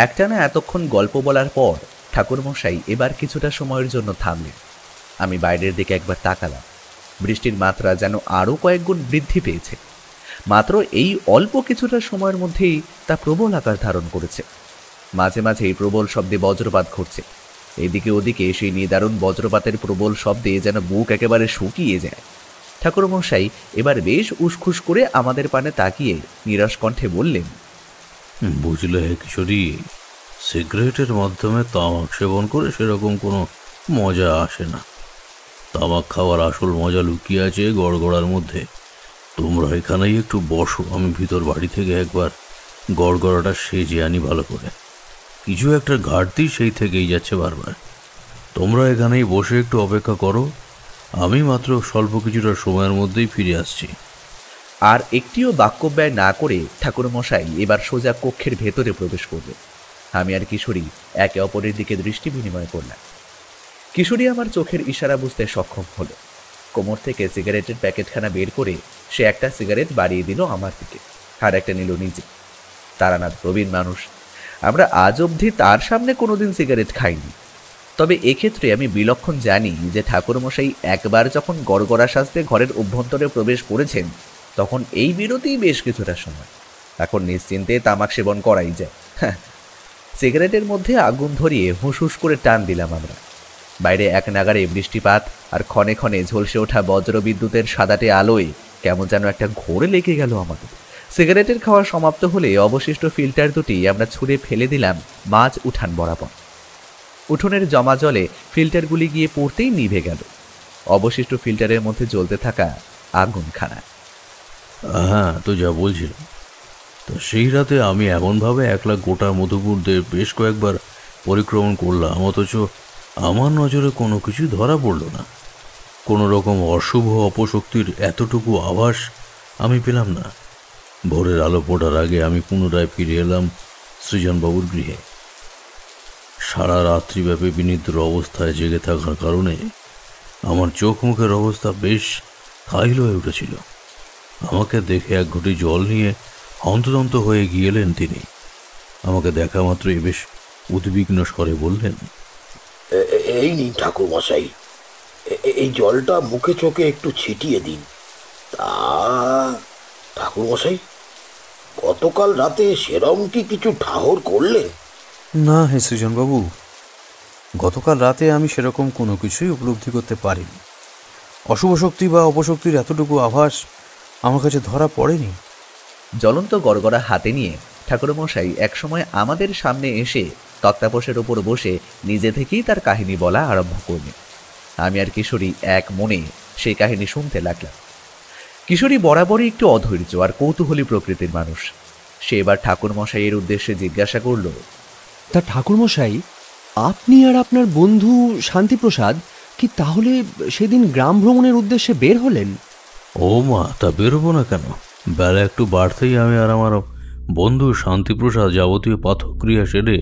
একটানা এতক্ষণ গল্প বলার পর ঠাকুরমশাই এবার কিছুটা সময়ের জন্য থামলেন। আমি বাইরের দিকে একবার তাকালাম। বৃষ্টির মাত্রা যেন আরও কয়েক গুণ বৃদ্ধি পেয়েছে। মাত্র এই অল্প কিছুটা সময়ের মধ্যেই তা প্রবল আকার ধারণ করেছে। মাঝে মাঝে এই প্রবল শব্দে বজ্রপাত ঘটছে। এদিকে ওদিকে সেই নিদারুণ বজ্রপাতের প্রবল শব্দে যেন বুক একেবারে শুকিয়ে যায়। ঠাকুরমশাই এবার বেশ উসখুস করে আমাদের পানে তাকিয়ে নিরস কণ্ঠে বললেন,
বুঝলে হে কিশোরী, সিগারেটের মাধ্যমে তামাক সেবন করে সেরকম কোনো মজা আসে না। তামাক খাওয়ার আসল মজা লুকিয়ে আছে গড়গড়ার মধ্যে। তোমরা এখানেই একটু বসো, আমি ভিতর বাড়ি থেকে একবার গড়গড়াটা সেজে আনি ভালো করে। কিছু একটা ঘাটতি সেই থেকেই যাচ্ছে বারবার। তোমরা এখানেই বসে একটু অপেক্ষা করো, আমি মাত্র স্বল্প কিছুটা সময়ের মধ্যেই ফিরে আসছি।
আর একটিও বাক্য ব্যয় না করে ঠাকুরমশাই এবার সোজা কক্ষের ভেতরে প্রবেশ করলেন। আমি আর কিশোরী একে অপরের দিকে দৃষ্টি বিনিময় করলাম। কিশোরী আমার চোখের ইশারা বুঝতে সক্ষম হলো। কোমর থেকে সিগারেটের প্যাকেটখানা বের করে সে একটা সিগারেট বাড়িয়ে দিল আমার দিকে, আর একটা নিল নিজে। তারানাথ প্রবীণ মানুষ, আমরা আজ অবধি তার সামনে কোনোদিন সিগারেট খাইনি। তবে এক্ষেত্রে আমি বিলক্ষণ জানি যে ঠাকুরমশাই একবার যখন গড়গড়া সাজতে ঘরের অভ্যন্তরে প্রবেশ করেছেন তখন এই বিরতি বেশ কিছুটা সময়। এখন নিশ্চিন্তে তামাক সেবন করাই যায়। সিগারেটের মধ্যে আগুন ধরিয়ে হুঁস করে টান দিলাম আমরা। বাইরে এক নাগারে বৃষ্টিপাত আর ক্ষণে ক্ষণে ঝলসে ওঠা বজ্রবিদ্যুতের সাদাটে আলোয় কেমন যেন একটা ঘোরে লেগে গেল আমাদের। সিগারেটের খাওয়া সমাপ্ত হলে অবশিষ্ট ফিল্টার দুটি আমরা ছুঁড়ে ফেলে দিলাম মাঝ উঠান বরাবর। উঠোনের জমা জলে ফিল্টারগুলি গিয়ে পড়তেই নিভে গেল। অবশিষ্ট ফিল্টারের মধ্যে জ্বলতে থাকা আগুনখানা।
হ্যাঁ, তো যা বলছিলাম, তো সেই রাতে আমি এমনভাবে একলা গোটা মধুপুর বেশ কয়েকবার পরিক্রমণ করলাম, অথচ আমার নজরে কোনো কিছু ধরা পড়ল না। কোনো রকম অশুভ অপশক্তির এতটুকু আভাস আমি পেলাম না। ভোরের আলো পড়ার আগে আমি পুনরায় ফিরে এলাম সৃজনবাবুর গৃহে। সারা রাত্রিব্যাপী বিনিদ্র অবস্থায় জেগে থাকার কারণে আমার চোখ মুখের অবস্থা বেশ কাহিল হয়ে উঠেছিল। আমাকে দেখে এক ঘটি জল নিয়ে হন্তদন্ত হয়ে গিয়েলেন তিনি। আমাকে দেখা মাত্রই বেশ উদ্বিগ্ন স্বরে বললেন,
এই নিন ঠাকুর মশাই, এই জলটা মুখে চোখে একটু ছিটিয়ে দিন। তা ঠাকুর মশাই, গতকাল রাতে সেরম কি কিছু ঠাহর করলেন?
না হে সৃজনবাবু, গতকাল রাতে আমি সেরকম কোনো কিছুই উপলব্ধি করতে পারিনি। অশুভ শক্তি বা অপশক্তির এতটুকু আভাস আমার কাছে ধরা পড়েনি।
জ্বলন্ত গড়গড়া হাতে নিয়ে ঠাকুরমশাই একসময় আমাদের সামনে এসে তক্তাপোষের ওপর বসে নিজে থেকেই তার কাহিনী বলা আরম্ভ করলেন। আমি আর কিশোরী এক মনে সেই কাহিনী শুনতে লাগলাম। কিশোরী বরাবরই একটু অধৈর্য আর কৌতূহলী প্রকৃতির মানুষ। সে এবার ঠাকুরমশাইয়ের উদ্দেশ্যে জিজ্ঞাসা করল,
তা ঠাকুরমশাই, আপনি আর আপনার বন্ধু শান্তিপ্রসাদ কি তাহলে সেদিন গ্রাম ভ্রমণের উদ্দেশ্যে বের হলেন?
ও মা, তা বেরোবো না কেন? বেলা একটু বাড়তেই আমি আর আমার বন্ধু শান্তিপ্রসাদ যাবতীয় পাথক্রিয়া সেরে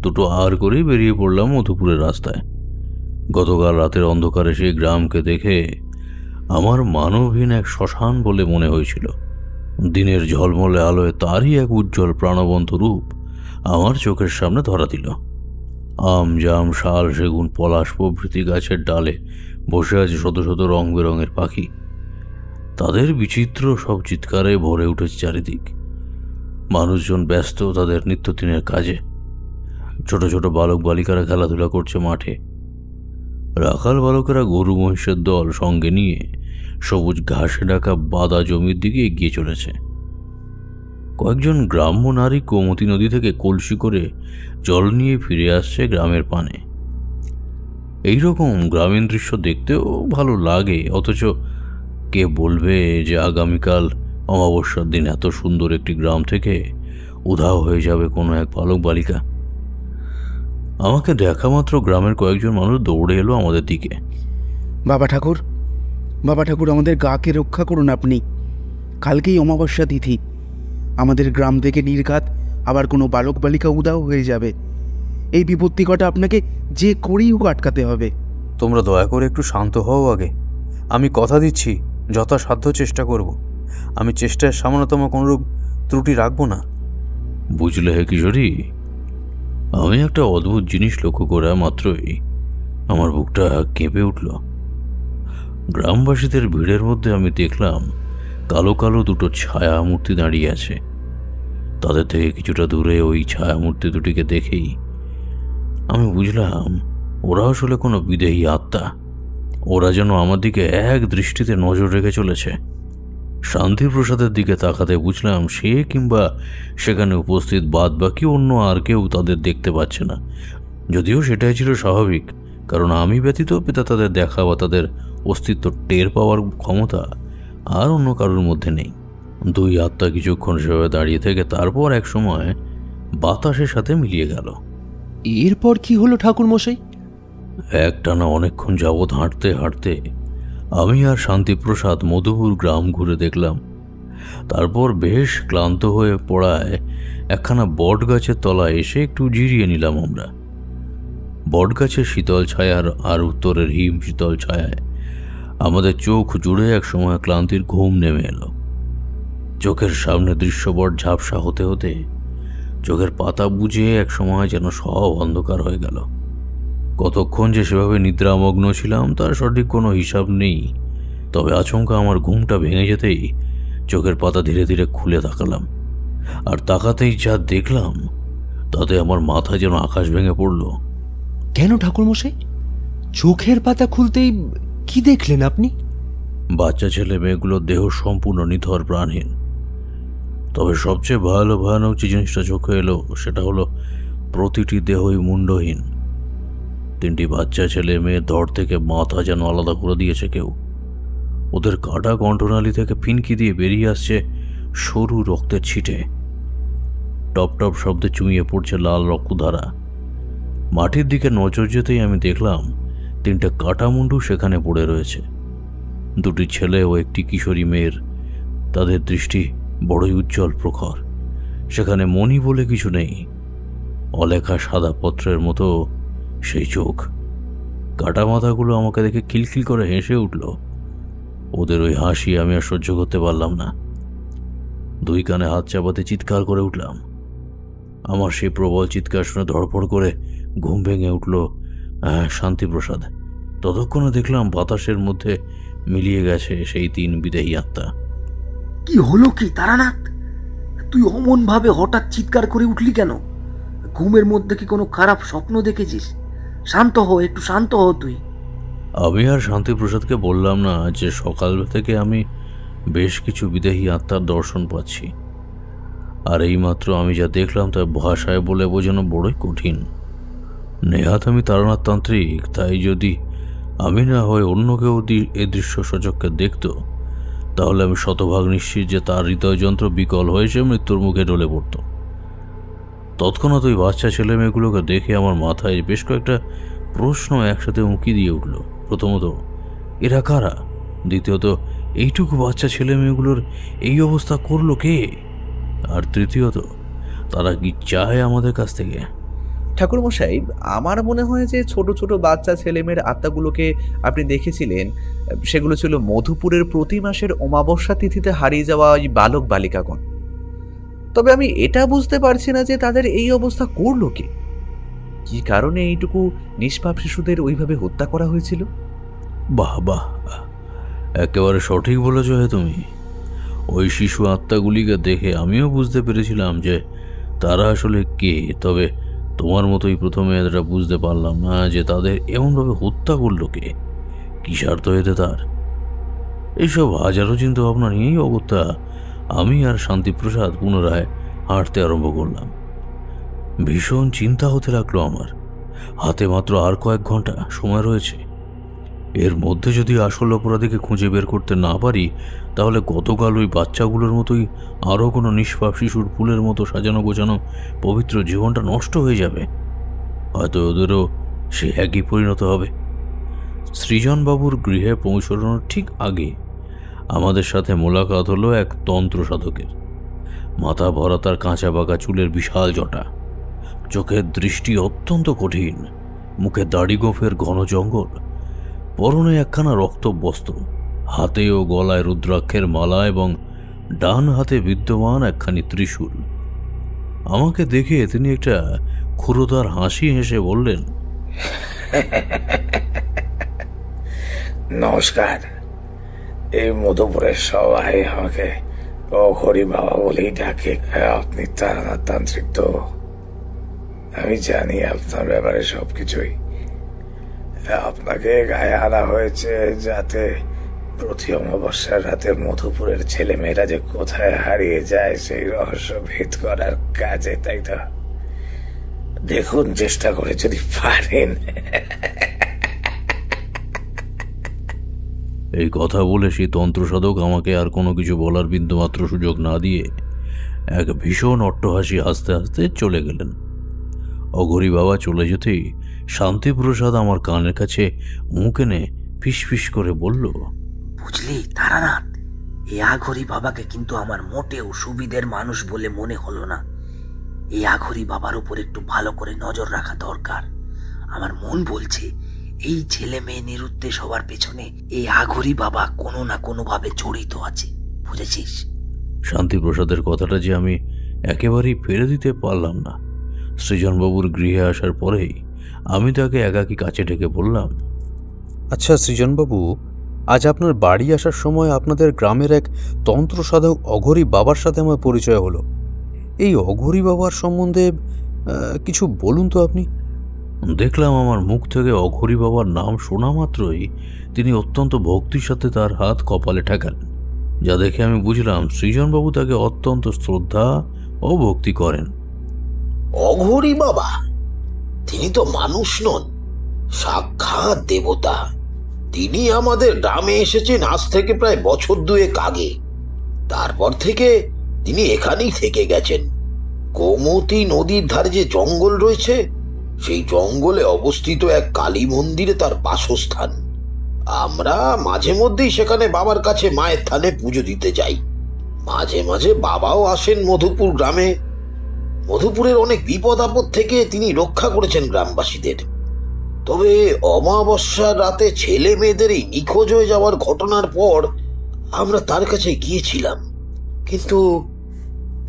দুটো আর করেই বেরিয়ে পড়লাম মধুপুরের রাস্তায়। গতকাল রাতের অন্ধকারে সেই গ্রামকে দেখে আমার মানবহীন এক শ্মশান বলে মনে হয়েছিল। দিনের ঝলমলে আলোয় তারই এক উজ্জ্বল প্রাণবন্ত রূপ আমার চোখের সামনে ধরা দিল। আম, জাম, শাল, সেগুন, পলাশ প্রভৃতি গাছের ডালে বসে আছে শত শত রং বেরঙের পাখি। তাদের বিচিত্র সব চিৎকারে ভরে উঠেছে চারিদিক। মানুষজন ব্যস্ত তাদের নিত্যদিনের কাজে। ছোট ছোট বালক বালিকারা খেলাধুলা করছে মাঠে। রাখাল বালকেরা গরু মহিষের দল সঙ্গে নিয়ে সবুজ ঘাসে ঢাকা বাদা জমির দিকে এগিয়ে চলেছে। কয়েকজন গ্রাম্য নারী গোমতী নদী থেকে কলসি করে জল নিয়ে ফিরে আসছে গ্রামের পানে। এইরকম গ্রামীণ দৃশ্য দেখতেও ভালো লাগে, অথচ কে বলবে যে আগামীকাল অমাবস্যার দিন এত সুন্দর একটি গ্রাম থেকে উধাও হয়ে যাবে কোনো এক বালক বালিকা। আমাকে দেখা মাত্র গ্রামের কয়েকজন মানুষ দৌড়ে এলো আমাদের দিকে।
বাবা ঠাকুর, বাবা ঠাকুর, আমাদের গাকে রক্ষা করুন আপনি। কালকেই অমাবস্যা তিথি, আমাদের গ্রাম থেকে নির্ঘাত আবার কোনো বালক বালিকা উধাও হয়ে যাবে। এই বিপত্তি কটা আপনাকে যে করেই হোক আটকাতে হবে।
তোমরা দয়া করে একটু শান্ত হও আগে। আমি কথা দিচ্ছি যথাসাধ্য চেষ্টা করব। আমি চেষ্টায় সামান্যতম কোনোরূপ ত্রুটি রাখবো না।
বুঝলে হে কিশোরী, আমি একটা অদ্ভুত জিনিস লক্ষ্য করা মাত্রই আমার বুকটা কেঁপে উঠল। গ্রামবাসীদের ভিড়ের মধ্যে আমি দেখলাম কালো কালো দুটো ছায়া মূর্তি দাঁড়িয়ে আছে। তাদের থেকে কিছুটা দূরে ওই ছায়া মূর্তি দুটিকে দেখেই আমি বুঝলাম ওরা আসলে কোনো বিদেহী আত্মা। ওরা যেন আমার দিকে এক দৃষ্টিতে নজর রেখে চলেছে। শান্তিপ্রসাদের দিকে তাকাতে বুঝলাম সে কিংবা সেখানে উপস্থিত বাদ বাকি অন্য আর কেউ তাদের দেখতে পাচ্ছে না। যদিও সেটাই ছিল স্বাভাবিক, কারণ আমি ব্যতীত পিতা তাদের দেখা বা তাদের অস্তিত্ব টের পাওয়ার ক্ষমতা আর অন্য কারোর মধ্যে নেই। দুই আত্মা কিছুক্ষণ সেভাবে দাঁড়িয়ে থেকে তারপর এক সময় বাতাসের সাথে মিলিয়ে গেল।
এরপর কি হলো ঠাকুর মশাই?
একটানা অনেকক্ষণ যাবৎ হাঁটতে হাঁটতে আমি আর শান্তিপ্রসাদ মধুপুর গ্রাম ঘুরে দেখলাম। তারপর বেশ ক্লান্ত হয়ে পড়ায় একখানা বট গাছের তলায় এসে একটু জিরিয়ে নিলাম আমরা। বট গাছের শীতল ছায়ার আর উত্তরের হিম শীতল ছায়ায় আমাদের চোখ জুড়ে এক সময় ক্লান্তির ঘুম নেমে এলো। চোখের সামনে দৃশ্যপট ঝাপসা হতে হতে চোখের পাতা বুঝে এক সময় যেন সব অন্ধকার হয়ে গেল। কতক্ষণ যে সেভাবে নিদ্রামগ্ন ছিলাম তার সঠিক কোনো হিসাব নেই, তবে আচমকা আমার ঘুমটা ভেঙে যেতেই চোখের পাতা ধীরে ধীরে খুলে তাকালাম। আর তাকাতেই যা দেখলাম তাতে আমার মাথা যেন আকাশ ভেঙে পড়ল।
কেন ঠাকুর মশাই, চোখের পাতা খুলতেই কি দেখলেন আপনি?
বাচ্চা ছেলে মেয়েগুলোর দেহ সম্পূর্ণ নিথর প্রাণহীন। তবে সবচেয়ে ভয়ানক যে জিনিসটা চোখে এলো সেটা হলো প্রতিটি দেহই মুন্ডহীন। তিনটি বাচ্চা ছেলে মেয়ে ধড় থেকে মাথা যেন আলাদা করে দিয়েছে কেউ। ওদের কাটা কণ্ঠনালী থেকে ফিনকি দিয়ে বেরিয়ে আসছে সরু রক্তের ছিটে। টপ টপ শব্দে চুইয়ে পড়ছে লাল রক্তধারা। মাটির দিকে নজর যেতেই আমি দেখলাম তিনটে কাটা মুন্ডু সেখানে পড়ে রয়েছে। দুটি ছেলে ও একটি কিশোরী মেয়ের। তাদের দৃষ্টি বড়ই উজ্জ্বল প্রখর। সেখানে মণি বলে কিছু নেই। অলেখা সাদা পত্রের মতো সেই চোখ। কাটা মাথাগুলো আমাকে দেখে খিলখিল করে হেসে উঠল। ওদের ওই হাসি আমি আর সহ্য করতে পারলাম না। দুই কানে হাত চাপাতে চিৎকার করে উঠলাম। আমার সেই প্রবল চিৎকার শুনে ধড়ফড় করে ঘুম ভেঙে উঠল শান্তিপ্রসাদ। ততক্ষণে দেখলাম বাতাসের মধ্যে মিলিয়ে গেছে সেই তিন বিদেহী আত্মা।
কি হলো কি তারানাথ, তুই অমন ভাবে হঠাৎ চিৎকার করে উঠলি কেন? ঘুমের মধ্যে কি কোনো খারাপ স্বপ্ন দেখেছিস? শান্ত হ, একটু শান্ত হ তুই।
আমি আর শান্তিপ্রসাদকে বললাম না যে সকাল থেকে আমি বেশ কিছু বিদেহী আত্মার দর্শন পাচ্ছি, আর এইমাত্র আমি যা দেখলাম তা ভাষায় বলে বোঝানো বড়ই কঠিন। নেহাত আমি তারানাথ তান্ত্রিক, তাই যদি আমি না হয় অন্য কেউ এ দৃশ্য সচক্ষে দেখত তাহলে আমি শতভাগ নিশ্চিত যে তার হৃদয়যন্ত্র বিকল হয়ে সে মৃত্যুর মুখে ঢলে পড়ত। তৎক্ষণাৎ ওই বাচ্চা ছেলে মেয়েগুলোকে দেখে আমার মাথায় বেশ কয়েকটা প্রশ্ন একসাথে উঁকি দিয়ে উঠল। প্রথমত, এরা কারা? দ্বিতীয়ত, এইটুকু বাচ্চা ছেলে মেয়েগুলোর এই অবস্থা করলো কে? আর তৃতীয়ত, তারা কি চায় আমাদের কাছ থেকে?
ঠাকুরমশাই, আমার মনে হয় যে ছোট ছোট বাচ্চা ছেলেমেয়ের আত্মাগুলোকে আপনি দেখেছিলেন, সেগুলো ছিল মধুপুরের প্রতি মাসের অমাবস্যা তিথিতে হারিয়ে যাওয়া ওই বালক বালিকাগণ। তবে আমি এটা বুঝতে পারছি না যে তাদের এই অবস্থা করলো কে, কি কারণে এইটুকু নিষ্পাপ শিশুদের ওইভাবে হত্যা করা হয়েছিল।
বাহ বাহ, একেবারে সঠিক বলেছ হে তুমি। ওই শিশু আত্মাগুলিকে দেখে আমিও বুঝতে পেরেছিলাম যে তারা আসলে কে, তবে তোমার মতোই প্রথমে এটা বুঝতে পারলাম না যে তাদের এমনভাবে হত্যা করলো কে, কি স্বার্থ এতে তার। এইসব হাজারো চিন্তা ভাবনা নিয়েই অগত্যা আমি আর শান্তিপ্রসাদ পুনরায় হাঁটতে আরম্ভ করলাম। ভীষণ চিন্তা হতে লাগলো আমার। হাতে মাত্র আর কয়েক ঘন্টা সময় রয়েছে। এর মধ্যে যদি আসল অপরাধীকে খুঁজে বের করতে না পারি, তাহলে গতকাল ওই বাচ্চাগুলোর মতোই আরও কোনো নিষ্পাপ শিশুর ফুলের মতো সাজানো গোছানো পবিত্র জীবনটা নষ্ট হয়ে যাবে। হয়তো ওদেরও সে একই পরিণত হবে। সৃজনবাবুর গৃহে পৌঁছানোর ঠিক আগে আমাদের সাথে মোলাকাত হলো এক তন্ত্র সাধকের। মাথা ভরা তার কাঁচা বাঁকা চুলের বিশাল জটা, চোখের দৃষ্টি অত্যন্ত কঠিন, মুখে দাড়ি গোঁফের ঘন জঙ্গল, পরনে একখানা রক্তবস্ত্র, হাতে ও গলায় রুদ্রাক্ষের মালা এবং ডান হাতে বিদ্যমান একখানি ত্রিশূল। আমাকে দেখে তিনি একটা ক্ষুরোদার হাসি হেসে বললেন,
নমস্কার। এই মধুপুরের সবাই আমাকে অঘরী বাবা বলেই ডাকে। আপনি তান্ত্রিক তো? আমি জানি আপনার ব্যাপারে সবকিছুই। আপনাকে গায়ে আনা হয়েছে যাতে প্রতি অমাবস্যার রাতে মধুপুরের ছেলে মেয়েরা যে কোথায় হারিয়ে যায় সেই রহস্য ভেদ করার কাজে, তাই তো? দেখুন, চেষ্টা করে যদি পারেন।
এই কথা বলে সেই তন্ত্রসাধক আমাকে আর কোনো কিছু বলার বিন্দুমাত্র সুযোগ না দিয়ে এক ভীষণ অট্টহাসি হাসতে হাসতে চলে গেলেন। অঘরী বাবা চলে যেতেই শান্তিপ্রসাদ আমার কানের কাছে মুখ এনে ফিসফিস করে বলল,
বুঝলি তারানাথ, এই আঘরী বাবাকে কিন্তু আমার মোটেও সুবিধের মানুষ বলে মনে হলো না। এই আঘরী বাবার উপর একটু ভালো করে নজর রাখা দরকার। আমার মন বলছে এই ছেলে মেয়ে নিরুদ্দেশ হওয়ার পেছনে এই আঘরী বাবা কোনো না কোনো ভাবে জড়িত আছে, বুঝেছিস?
শান্তিপ্রসাদের কথাটা যে আমি একেবারেই ফেলে দিতে পারলাম না। সৃজনবাবুর গৃহে আসার পরেই আমি তাকে একাকী কাছে ডেকে বললাম,
আচ্ছা সৃজনবাবু, আজ আপনার বাড়ি আসার সময় আপনাদের গ্রামের এক তন্ত্র সাধক অঘরী বাবার সাথে আমার পরিচয় হলো। এই অঘরী বাবার সম্বন্ধে কিছু বলুন তো আপনি।
দেখলাম আমার মুখ থেকে অঘরী বাবার নাম শোনা মাত্রই তিনি অত্যন্ত ভক্তির সাথে তার হাত কপালে ঠেকালেন, যা দেখে আমি বুঝলাম সৃজনবাবু তাকে অত্যন্ত শ্রদ্ধা ও ভক্তি করেন।
অঘরী বাবা? তিনি তো মানুষ নন, সাক্ষাৎ দেবতা। তিনি আমাদের গ্রামে এসেছেন আজ থেকে প্রায় বছর 2 আগে। তারপর থেকে তিনি এখানেই থেকে গেছেন। গোমতী নদীর ধারে যে জঙ্গল রয়েছে, সেই জঙ্গলে অবস্থিত এক কালী মন্দিরে তার বাসস্থান। আমরা মাঝে মধ্যেই সেখানে বাবার কাছে মায়ের থানে পুজো দিতে যাই। মাঝে মাঝে বাবাও আসেন মধুপুর গ্রামে। মধুপুরের অনেক বিপদ আপদ থেকে তিনি রক্ষা করেছেন গ্রামবাসীদের। তবে অমাবস্যার রাতে ছেলে মেয়েদের এই নিখোঁজ হয়ে যাওয়ার ঘটনার পর আমরা তার কাছে গিয়েছিলাম, কিন্তু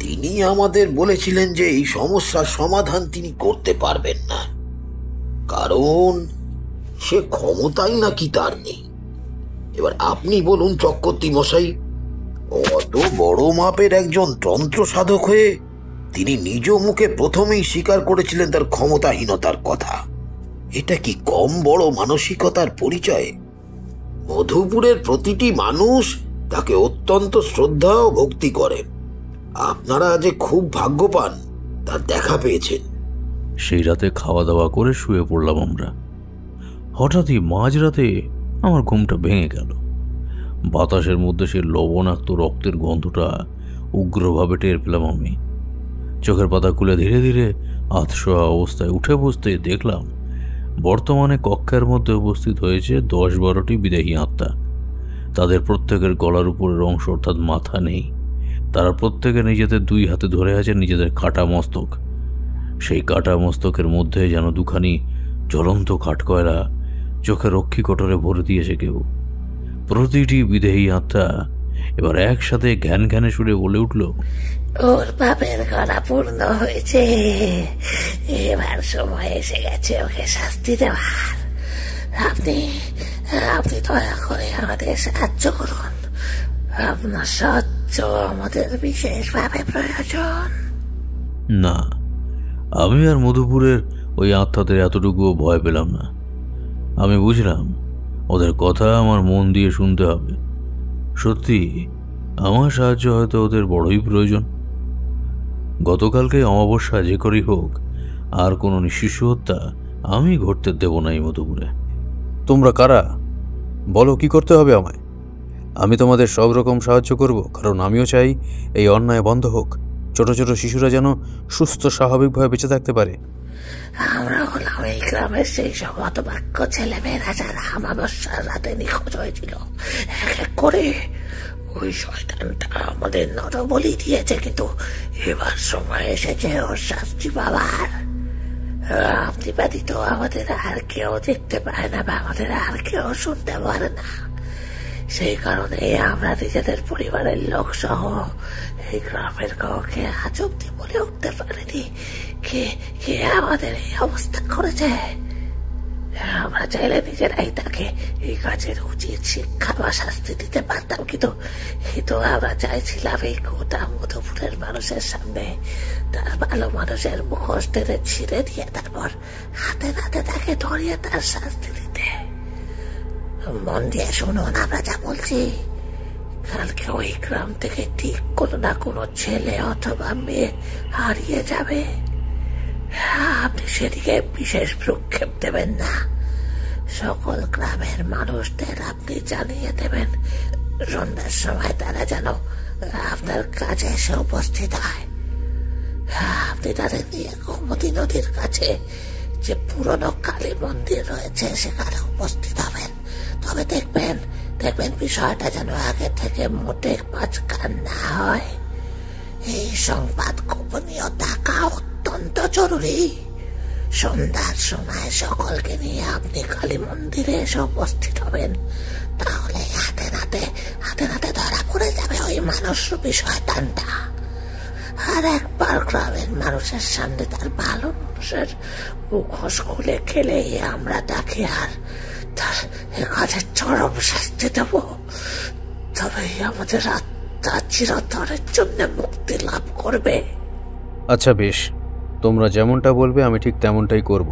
তিনি আমাদের বলেছিলেন যে এই সমস্যার সমাধান তিনি করতে পারবেন না, কারণ সে ক্ষমতাই নাকি তার নেই। এবার আপনি বলুন চক্রবর্তী মশাই, অত বড় মাপের একজন তন্ত্র সাধক হয়ে তিনি নিজ মুখে প্রথমেই স্বীকার করেছিলেন তার ক্ষমতাহীনতার কথা। এটা কি কম বড় মানসিকতার পরিচয়? মধুপুরের প্রতিটি মানুষ তাকে অত্যন্ত শ্রদ্ধা ও ভক্তি করে। আপনারা যে খুব ভাগ্যবান তার দেখা পেয়েছেন।
সেই রাতে খাওয়া দাওয়া করে শুয়ে পড়লাম আমরা। হঠাৎই মাঝরাতে আমার ঘুমটা ভেঙে গেল। বাতাসের মধ্যে সে লবণাক্ত রক্তের গন্ধটা উগ্রভাবে টের পেলাম আমি। চোখের পাতা খুলে ধীরে ধীরে আধশোয়া অবস্থায় উঠে বসতে দেখলাম বর্তমানে কক্ষের মধ্যে উপস্থিত হয়েছে 10-12টি বিদেহী আত্মা। তাদের প্রত্যেকের গলার উপরের অংশ অর্থাৎ মাথা নেই। তারা প্রত্যেকে নিজেদের 2 হাতে ধরে আছে নিজেদের কাটা মস্তক। সেই কাটা মস্তকের মধ্যে যেন দুখানি জ্বলন্ত কাঠকয়লা চোখে রক্ষী কটরে ভরে দিয়েছে কেউ। প্রতিটি বিদেহী আত্মা এবার একসাথে ঘ্যান ঘ্যানে সুরে বলে উঠল,
ওর পাপের গড়া পূর্ণ হয়েছে, এবার সময় এসে গেছে ওকে শাস্তি দেওয়ার। আপনি আপনি দয়া করে আমাদের সাহায্য করুন, আপনার সাহায্য আমাদের বিশেষভাবে প্রয়োজন।
না, আমি আর মধুপুরের ওই আত্মাদের এতটুকুও ভয় পেলাম না। আমি বুঝলাম ওদের কথা আমার মন দিয়ে শুনতে হবে। সত্যি আমার সাহায্য হয়তো ওদের বড়ই প্রয়োজন। গতকালকে অমাবস্যা যে করেই হোক আর কোনো শিশু হত্যা আমি ঘটতে দেব না এই মধুপুরে।
তোমরা কারা? বলো কি করতে হবে আমায়। আমি তোমাদের সব রকম সাহায্য করব, কারণ আমিও চাই এই অন্যায় বন্ধ হোক, ছোট ছোট শিশুরা যেন সুস্থ স্বাভাবিকভাবে বেঁচে থাকতে পারে।
আমরা হলাম এই গ্রামের সেই সব হতভাগ্য ছেলেমেয়েরা যারা অমাবস্যার রাতে নিখোঁজ হয়েছিল। এক এক করে ওই শয়তানটা আমাদের নরবলি দিয়েছে, কিন্তু এবার সময় এসেছে ওর শাস্তি পাওয়ার। আপনি ব্যতীত আমাদের আর কেউ দেখতে পায় না বা আমাদের আর কেউ শুনতে পারে না। সেই কারণে আমরা নিজেদের পরিবারের লোক সহ এই গ্রামের কাউকে আজ অব্দি বলে উঠতে পারিনি কে আমাদের এই অবস্থা করেছে। আমরা চাইলে নিজেরাই তাকে এই কাজের উচিত শিক্ষা বা শাস্তি দিতে পারতাম, কিন্তু আমরা চাইছিলাম এই গোটা মধুপুরের মানুষের সামনে তার ভালো মানুষের মুখোশ টেনে ছিঁড়ে দিয়ে তারপর হাতে নাতে তাকে ধরিয়ে তার শাস্তি দিতে। মন দিয়ে শুনুন আমরা যা বলছি। কালকে ওই গ্রাম থেকে ঠিক কোনো না কোনো ছেলে অথবা মেয়ে হারিয়ে যাবে। আপনি সেদিকে বিশেষ ভ্রুক্ষেপ দেবেন না। সকল গ্রামের মানুষদের আপনি জানিয়ে দেবেন সন্ধ্যার সময় তারা যেন আপনার কাছে এসে উপস্থিত হয়। আপনি তাদের নিয়ে গোমতী নদীর কাছে যে পুরনো কালী মন্দির রয়েছে সেখানে উপস্থিত হবেন। তবে দেখবেন বিষয়টা যেন আগে থেকে মোটে পাঁচকান না হয়। এই সংবাদ গোপনীয় থাকা অত্যন্ত জরুরি। সন্ধ্যার সময় সকলকে নিয়ে আপনি কালী মন্দিরে এসে উপস্থিত হবেন। তাহলে হাতে নাতে ধরা পড়ে যাবে ওই মানুষরূপী শয়তানটা। আর একবার গ্রামের মানুষের সামনে তার ভালো মানুষের মুখোশ খুলে খেলেই আমরা তাকে আর তার কাজের চরম শাস্তি দেব। তবেই আমাদের আত্মা চিরতরের জন্য মুক্তি লাভ করবে।
আচ্ছা বেশ, তোমরা যেমনটা বলবে আমি ঠিক তেমনটাই করব।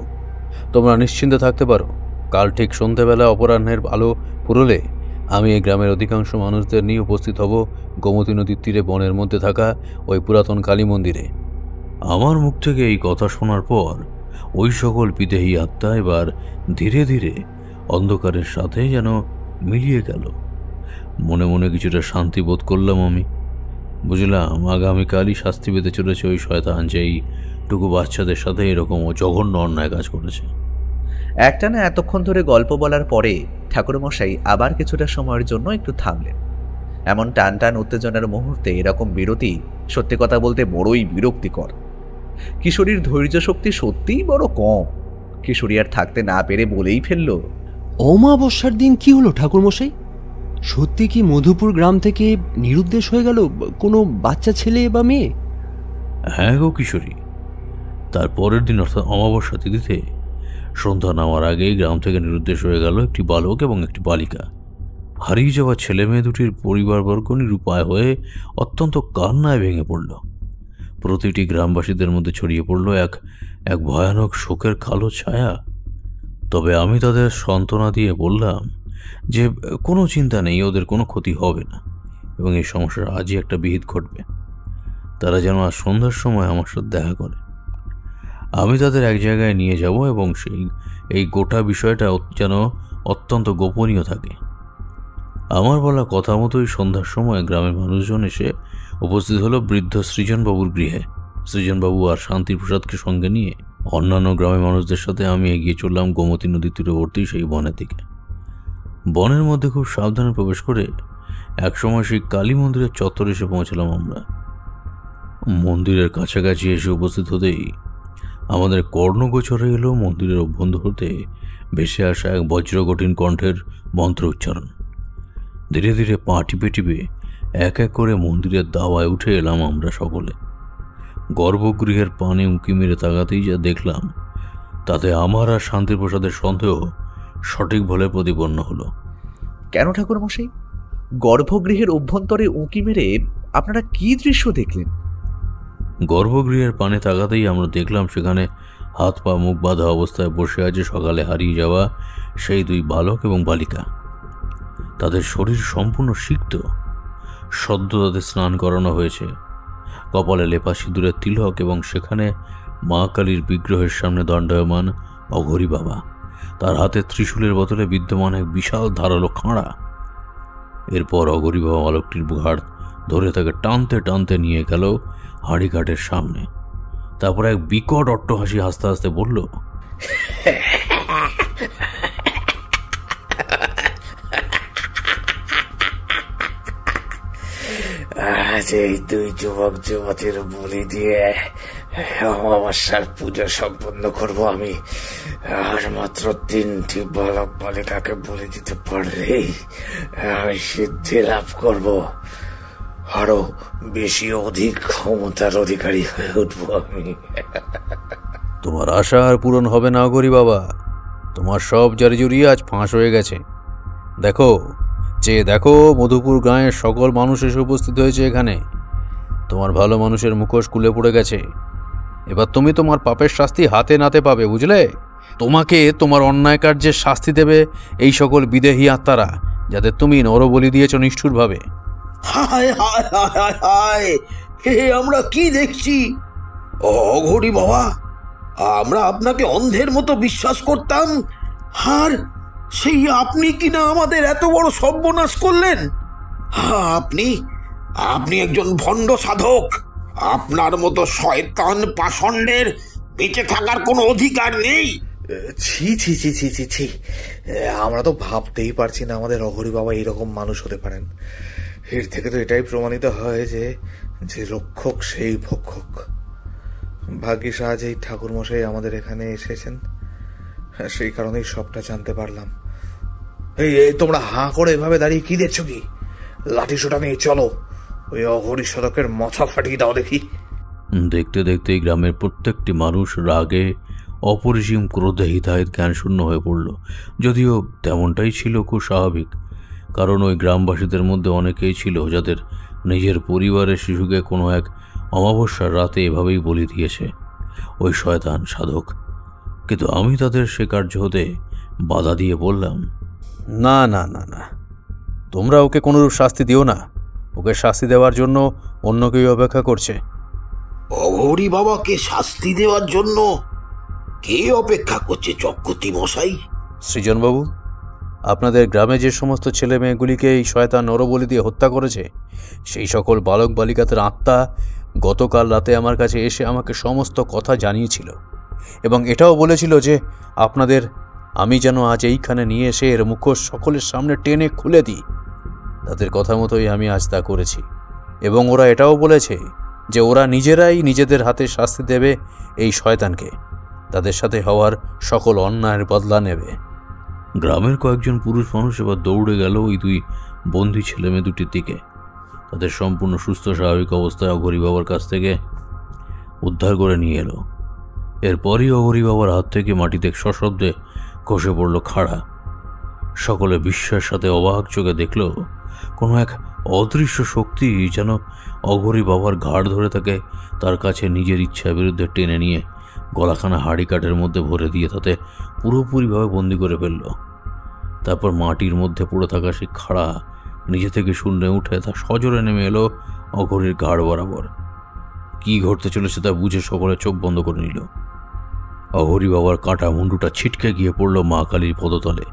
তোমরা নিশ্চিন্তে থাকতে পারো। কাল ঠিক সন্ধ্যাবেলা অপরাহ্নের আলো ফুরোলে আমি এই গ্রামের অধিকাংশ মানুষদের নিয়ে উপস্থিত হব গোমতী নদীর তীরে বনের মধ্যে থাকা ওই পুরাতন কালী মন্দিরে।
আমার মুখ থেকে এই কথা শোনার পর ওই সকল বিদেহী আত্মা এবার ধীরে ধীরে অন্ধকারের সাথে যেন মিলিয়ে গেল। মনে মনে কিছুটা শান্তি বোধ করলাম আমি। বুঝলাম আগামীকালই শাস্তি পেতে চলেছে ওই শয়তান যেই টুকু বাচ্চাদের সাথে এরকম জঘন্য অন্যায় কাজ করেছে।
একটানা এতক্ষণ ধরে গল্প বলার পরে ঠাকুরমশাই আবার কিছুটা সময়ের জন্য একটু থামলেন। এমন টান টান উত্তেজনার মুহূর্তে এরকম বিরতি সত্যি কথা বলতে বড়ই বিরক্তিকর। কিশোরীর ধৈর্য শক্তি সত্যিই বড় কম। কিশোরী আর থাকতে না পেরে বলেই ফেলল,
অমাবস্যার দিন কি হলো ঠাকুরমশাই? সত্যি কি মধুপুর গ্রাম থেকে নিরুদ্দেশ হয়ে গেল কোনো বাচ্চা ছেলে বা মেয়ে?
হ্যাঁ গো কিশোরী, তার পরের দিন অর্থাৎ অমাবস্যা তিথিতে সন্ধ্যা নামার আগেই গ্রাম থেকে নিরুদ্দেশ হয়ে গেল একটি বালক এবং একটি বালিকা। হারিয়ে যাওয়া ছেলে মেয়ে দুটির পরিবারবর্গ নিরুপায় হয়ে অত্যন্ত কান্নায় ভেঙে পড়ল। প্রতিটি গ্রামবাসীদের মধ্যে ছড়িয়ে পড়ল এক ভয়ানক শোকের কালো ছায়া। তবে আমি তাদের সান্ত্বনা দিয়ে বললাম যে কোনো চিন্তা নেই, ওদের কোনো ক্ষতি হবে না এবং এই সমস্যার আজই একটা বিহিত ঘটবে। তারা যেন আজ সন্ধ্যার সময় আমার সাথে দেখা করে। আমি তাদের এক জায়গায় নিয়ে যাব এবং এই গোটা বিষয়টা যেন অত্যন্ত গোপনীয় থাকে। আমার বলা কথা মতোই সন্ধ্যার সময় গ্রামের মানুষজন এসে উপস্থিত হলো বৃদ্ধ সৃজনবাবুর গৃহে। সৃজনবাবু আর শান্তিপ্রসাদকে সঙ্গে নিয়ে অন্যান্য গ্রামের মানুষদের সাথে আমি এগিয়ে চললাম গোমতী নদীর তীরবর্তী সেই বনের দিকে। বনের মধ্যে খুব সাবধানে প্রবেশ করে একসময় সেই কালী মন্দিরের চত্বরে এসে পৌঁছলাম আমরা। মন্দিরের কাছাকাছি এসে উপস্থিত হতেই আমাদের কর্ণগোচরে এলো মন্দিরের অভ্যন্তর হতে ভেসে আসা এক বজ্রকঠিন কণ্ঠের মন্ত্র উচ্চারণ। ধীরে ধীরে পা টিপে টিপে এক এক করে মন্দিরের দাওয়ায় উঠে এলাম আমরা সকলে। গর্ভগৃহের পানে উঁকি মেরে তাকাতেই যা দেখলাম তাতে আমার আর শান্তিপ্রসাদের সন্দেহ সঠিক বলে প্রতিপন্ন হলো।
কেন ঠাকুরমশাই, গর্ভগৃহের অভ্যন্তরে উঁকি মেরে আপনারা কি দৃশ্য দেখলেন?
গর্ভগৃহের পানে তাকাতেই আমরা দেখলাম সেখানে হাত পা মুখ বাঁধা অবস্থায় বসে আছে সকালে হারিয়ে যাওয়া সেই দুই বালক এবং বালিকা। তাদের শরীর সম্পূর্ণ সিক্ত, সদ্য তাদের স্নান করানো হয়েছে। কপালে লেপা সিঁদুরের তিলক এবং সেখানে মা কালীর বিগ্রহের সামনে দণ্ডায়মান অঘরী বাবা। তার হাতে ত্রিশূলের বদলে বিদ্যমান এক বিশাল ধারালো খাঁড়া। এরপর অঘরী বাবা বালকটির ঘাড় ধরে তাকে টানতে টানতে নিয়ে গেল হাঁড়িঘাটের সামনে। তারপর এক বিকট অট্টহাসি হাসতে হাসতে বলল,
আজ এই দুই যুবক যুবতীর বলি দিয়ে অমাবস্যার পুজো সম্পন্ন করব আমি। আর মাত্র 3টি বালক বালিকাকে বলি দিতে পারলেই আমি সিদ্ধি লাভ করব, আরো বেশি অধিক ক্ষমতার অধিকারী হয়ে উঠবো আমি।
তোমার আশা আর পূরণ হবে না অঘরী বাবা। তোমার সব জারি জড়িয়ে আজ ফাঁস হয়ে গেছে। দেখো দেখো, মধুপুর গাঁয়ের সকল মানুষ এসে উপস্থিত হয়েছে এখানে। তোমার ভালো মানুষের মুখোশ খুলে পড়ে গেছে। এবার তুমি তোমার পাপের শাস্তি হাতে নাতে পাবে, বুঝলে? তোমাকে তোমার অন্যায় কার্যের শাস্তি দেবে এই সকল বিদেহী আত্মারা, যাদের তুমি নরবলি দিয়েছ নিষ্ঠুরভাবে।
হায় হায় হায় হায়, হে আমরা কি দেখছি? অঘরী বাবা, আমরা আপনাকে অন্ধের মতো বিশ্বাস করতাম, আর সেই আপনি কিনা আমাদের এত বড় সর্বনাশ করলেন। আপনি একজন ভণ্ড সাধক। আপনার মতো শয়তান পাষণ্ডের বেঁচে থাকার কোনো অধিকার নেই।
ছি ছি ছি ছি ছি ছি, আমরা তো ভাবতেই পারছি না আমাদের অঘরী বাবা এইরকম মানুষ হতে পারেন। এর থেকে তো এটাই প্রমাণিত হয় যে রক্ষক সেই ভক্ষক। ভাগ্যিস আজ এই ঠাকুরমশাই আমাদের এখানে এসেছেন, সেই কারণেই সবটা জানতে পারলাম। এই তোমরা হাঁ করে এভাবে দাঁড়িয়ে কি দেখছো? কি লাঠি সোটা নিয়ে চলো, ওই অঘরী সাধকের মাথা ফাটিয়ে দাও দেখি।
দেখতে দেখতে গ্রামের প্রত্যেকটি মানুষ রাগে অপরিসীম ক্রোধে হিতাহিত জ্ঞান শূন্য হয়ে পড়ল। যদিও তেমনটাই ছিল খুব স্বাভাবিক, কারণ ওই গ্রামবাসীদের মধ্যে অনেকেই ছিল যাদের নিজের পরিবারের শিশুকে কোনো এক অমাবস্যার রাতে এভাবেই বলি দিয়েছে ওই শয়তান সাধক। কিন্তু আমি তাদের সে কার্য হতে বাধা দিয়ে বললাম,
না না না না, তোমরা ওকে কোনোরূপ শাস্তি দিও না। ওকে শাস্তি দেওয়ার জন্য অন্য কেউ অপেক্ষা করছে।
অঘরী বাবাকে শাস্তি দেওয়ার জন্য কে অপেক্ষা করছে চক্রবর্তী মশাই?
সৃজনবাবু, আপনাদের গ্রামে যে সমস্ত ছেলে মেয়েগুলিকে এই শয়তান নরবলি দিয়ে হত্যা করেছে, সেই সকল বালক বালিকাদের আত্মা গতকাল রাতে আমার কাছে এসে আমাকে সমস্ত কথা জানিয়েছিল এবং এটাও বলেছিল যে আপনাদের আমি যেন আজ এইখানে নিয়ে এসে এর মুখোশ সকলের সামনে টেনে খুলে দিই। তাদের কথা মতোই আমি আজ তা করেছি এবং ওরা এটাও বলেছে যে ওরা নিজেরাই নিজেদের হাতে শাস্তি দেবে এই শয়তানকে, তাদের সাথে হওয়ার সকল অন্যায়ের বদলা নেবে।
গ্রামের কয়েকজন পুরুষ মানুষ এবার দৌড়ে গেল ওই দুই বন্দী ছেলেমেয়ে দুটির দিকে। তাদের সম্পূর্ণ সুস্থ স্বাভাবিক অবস্থায় অঘরী বাবার কাছ থেকে উদ্ধার করে নিয়ে এলো। এরপরই অঘরী বাবার হাত থেকে মাটিতে সশব্দে খসে পড়ল খাড়া। সকলে বিস্ময়ের সাথে অবাক চোখে দেখল কোনো এক অদৃশ্য শক্তি যেন অঘরী বাবার ঘাড় ধরে তাকে তার কাছে নিজের ইচ্ছার বিরুদ্ধে টেনে নিয়ে গলাখানা হাড়ি কাঠের মধ্যে ভরে দিয়ে তাতে পুরোপুরিভাবে বন্দি করে ফেলল। তারপর মাটির মধ্যে পড়ে থাকা সেই খাড়া নিজে থেকে শূন্যে উঠে তা সজোরে নেমে এলো অঘরীর ঘাড় বরাবর। কি ঘটতে চলেছে তা বুঝে সকলে চোখ বন্ধ করে নিল। অঘরী বাবার কাটা মুন্ডুটা ছিটকে গিয়ে পড়ল মা কালীর পদতলে।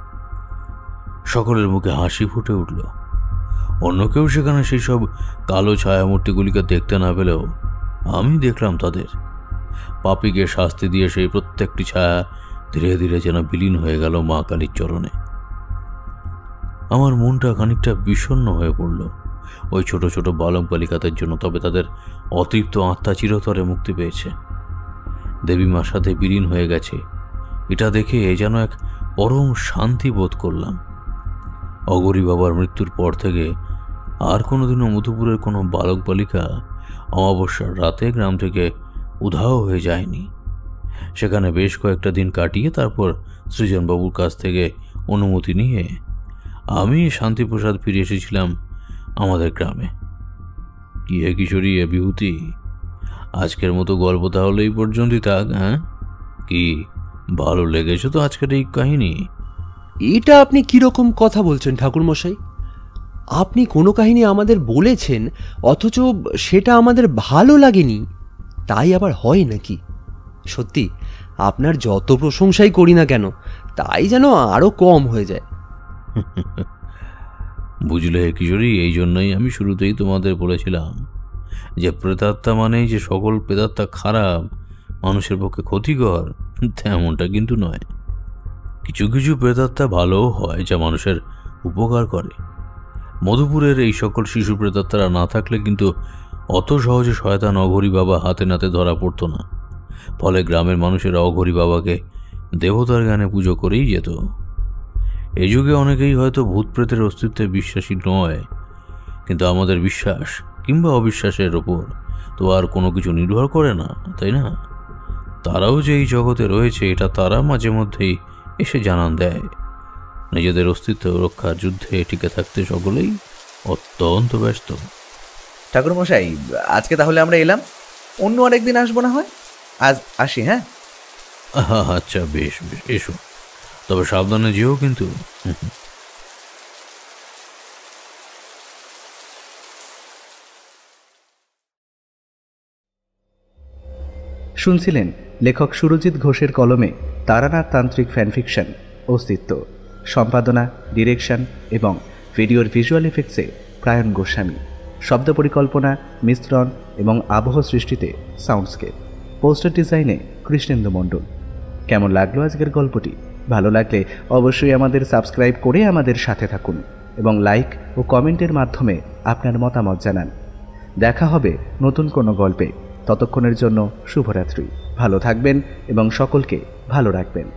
সকলের মুখে হাসি ফুটে উঠল। অন্য কেউ সেখানে সেই সব কালো ছায়ামূর্তিগুলিকে দেখতে না পেলেও আমি দেখলাম তাদের। পাপীকে শাস্তি দিয়ে সেই প্রত্যেকটি ছায়া ধীরে ধীরে যেন বিলীন হয়ে গেল মা কালীর চরণে। আমার মনটা খানিকটা বিষণ্ণ হয়ে পড়ল ওই ছোট ছোট বালক বালিকাদের জন্য। তবে তাদের অতৃপ্ত আত্মা চিরতরে মুক্তি পেয়েছে। দেবী মার সাথে বিলীন হয়ে গেছে, এটা দেখে যেন এক পরম শান্তি বোধ করলাম। অঘরী বাবার মৃত্যুর পর থেকে আর কোনোদিনও মধুপুরের কোনো বালক বালিকা অমাবস্যার রাতে গ্রাম থেকে উধাও হয়ে যায়নি। সেখানে বেশ কয়েকটা দিন কাটিয়ে তারপর সৃজনবাবুর কাছ থেকে অনুমতি নিয়ে আমি শান্তিপ্রসাদ ফিরে এসেছিলাম আমাদের গ্রামে। কি হে কিশোরী, এ বিভূতি, আজকের মতো গল্প তাহলে এই পর্যন্তই থাক। হ্যাঁ, কি ভালো লেগেছে তো আজকের এই কাহিনী?
এটা আপনি কিরকম কথা বলছেন ঠাকুরমশাই? আপনি কোনো কাহিনী আমাদের বলেছেন অথচ সেটা আমাদের ভালো লাগেনি, তাই আবার হয় নাকি? সত্যি আপনার যত প্রশংসাই করি না কেন তাই যেন আরো কম হয়ে যায়।
বুঝলে হে কিশোরী, এই জন্যই আমি শুরুতেই তোমাদের বলেছিলাম যে প্রেতাত্মা মানেই যে সকল প্রেতাত্মা খারাপ, মানুষের পক্ষে ক্ষতিকর, তেমনটা কিন্তু নয়। কিছু কিছু প্রেতাত্মা ভালোও হয় যা মানুষের উপকার করে। মধুপুরের এই সকল শিশু প্রেতাত্মারা না থাকলে কিন্তু অত সহজে শয়তান অঘরী বাবা হাতে নাতে ধরা পড়তো না। ফলে গ্রামের মানুষেরা অঘরী বাবাকে দেবতার জ্ঞানে পুজো করেই যেত। এই যুগে অনেকেই হয়তো ভূত প্রেতের অস্তিত্বে বিশ্বাসী নয়, কিন্তু আমাদের বিশ্বাস কিংবা অবিশ্বাসের ওপর তো আর কোনো কিছু নির্ভর করে না, তাই না? তারাও যে এই জগতে রয়েছে এটা তারা মাঝে মধ্যেই এসে জানান দেয়। নিজেদের অস্তিত্ব রক্ষার যুদ্ধে টিকে থাকতে সকলেই অত্যন্ত ব্যস্ত।
ঠাকুরমশাই, আজকে তাহলে আমরা এলাম, অন্য আরেকদিন আসবো না হয়? আজ আসি। হ্যাঁ,
আচ্ছা, বেশ বেশ, এসো, তবে সাবধানে যেও কিন্তু।
শুনছিলেন লেখক সুরজিৎ ঘোষের কলমে তারানাথ তান্ত্রিক ফ্যানফিকশন অস্তিত্ব, সম্পাদনা, ডিরেকশন এবং ভিডিওর ভিজুয়াল এফেক্টসে প্রায়ণ গোস্বামী, শব্দ পরিকল্পনা, মিশ্রণ এবং আবহ সৃষ্টিতে সাউন্ডস্কেপ, পোস্টার ডিজাইনে কৃষ্ণেন্দু মণ্ডল। কেমন লাগলো আজকের গল্পটি? ভালো লাগলে অবশ্যই আমাদের সাবস্ক্রাইব করে আমাদের সাথে থাকুন এবং লাইক ও কমেন্টের মাধ্যমে আপনার মতামত জানান। দেখা হবে নতুন কোনো গল্পে। ততক্ষণের জন্য শুভরাত্রি। ভালো থাকবেন এবং সকলকে ভালো রাখবেন।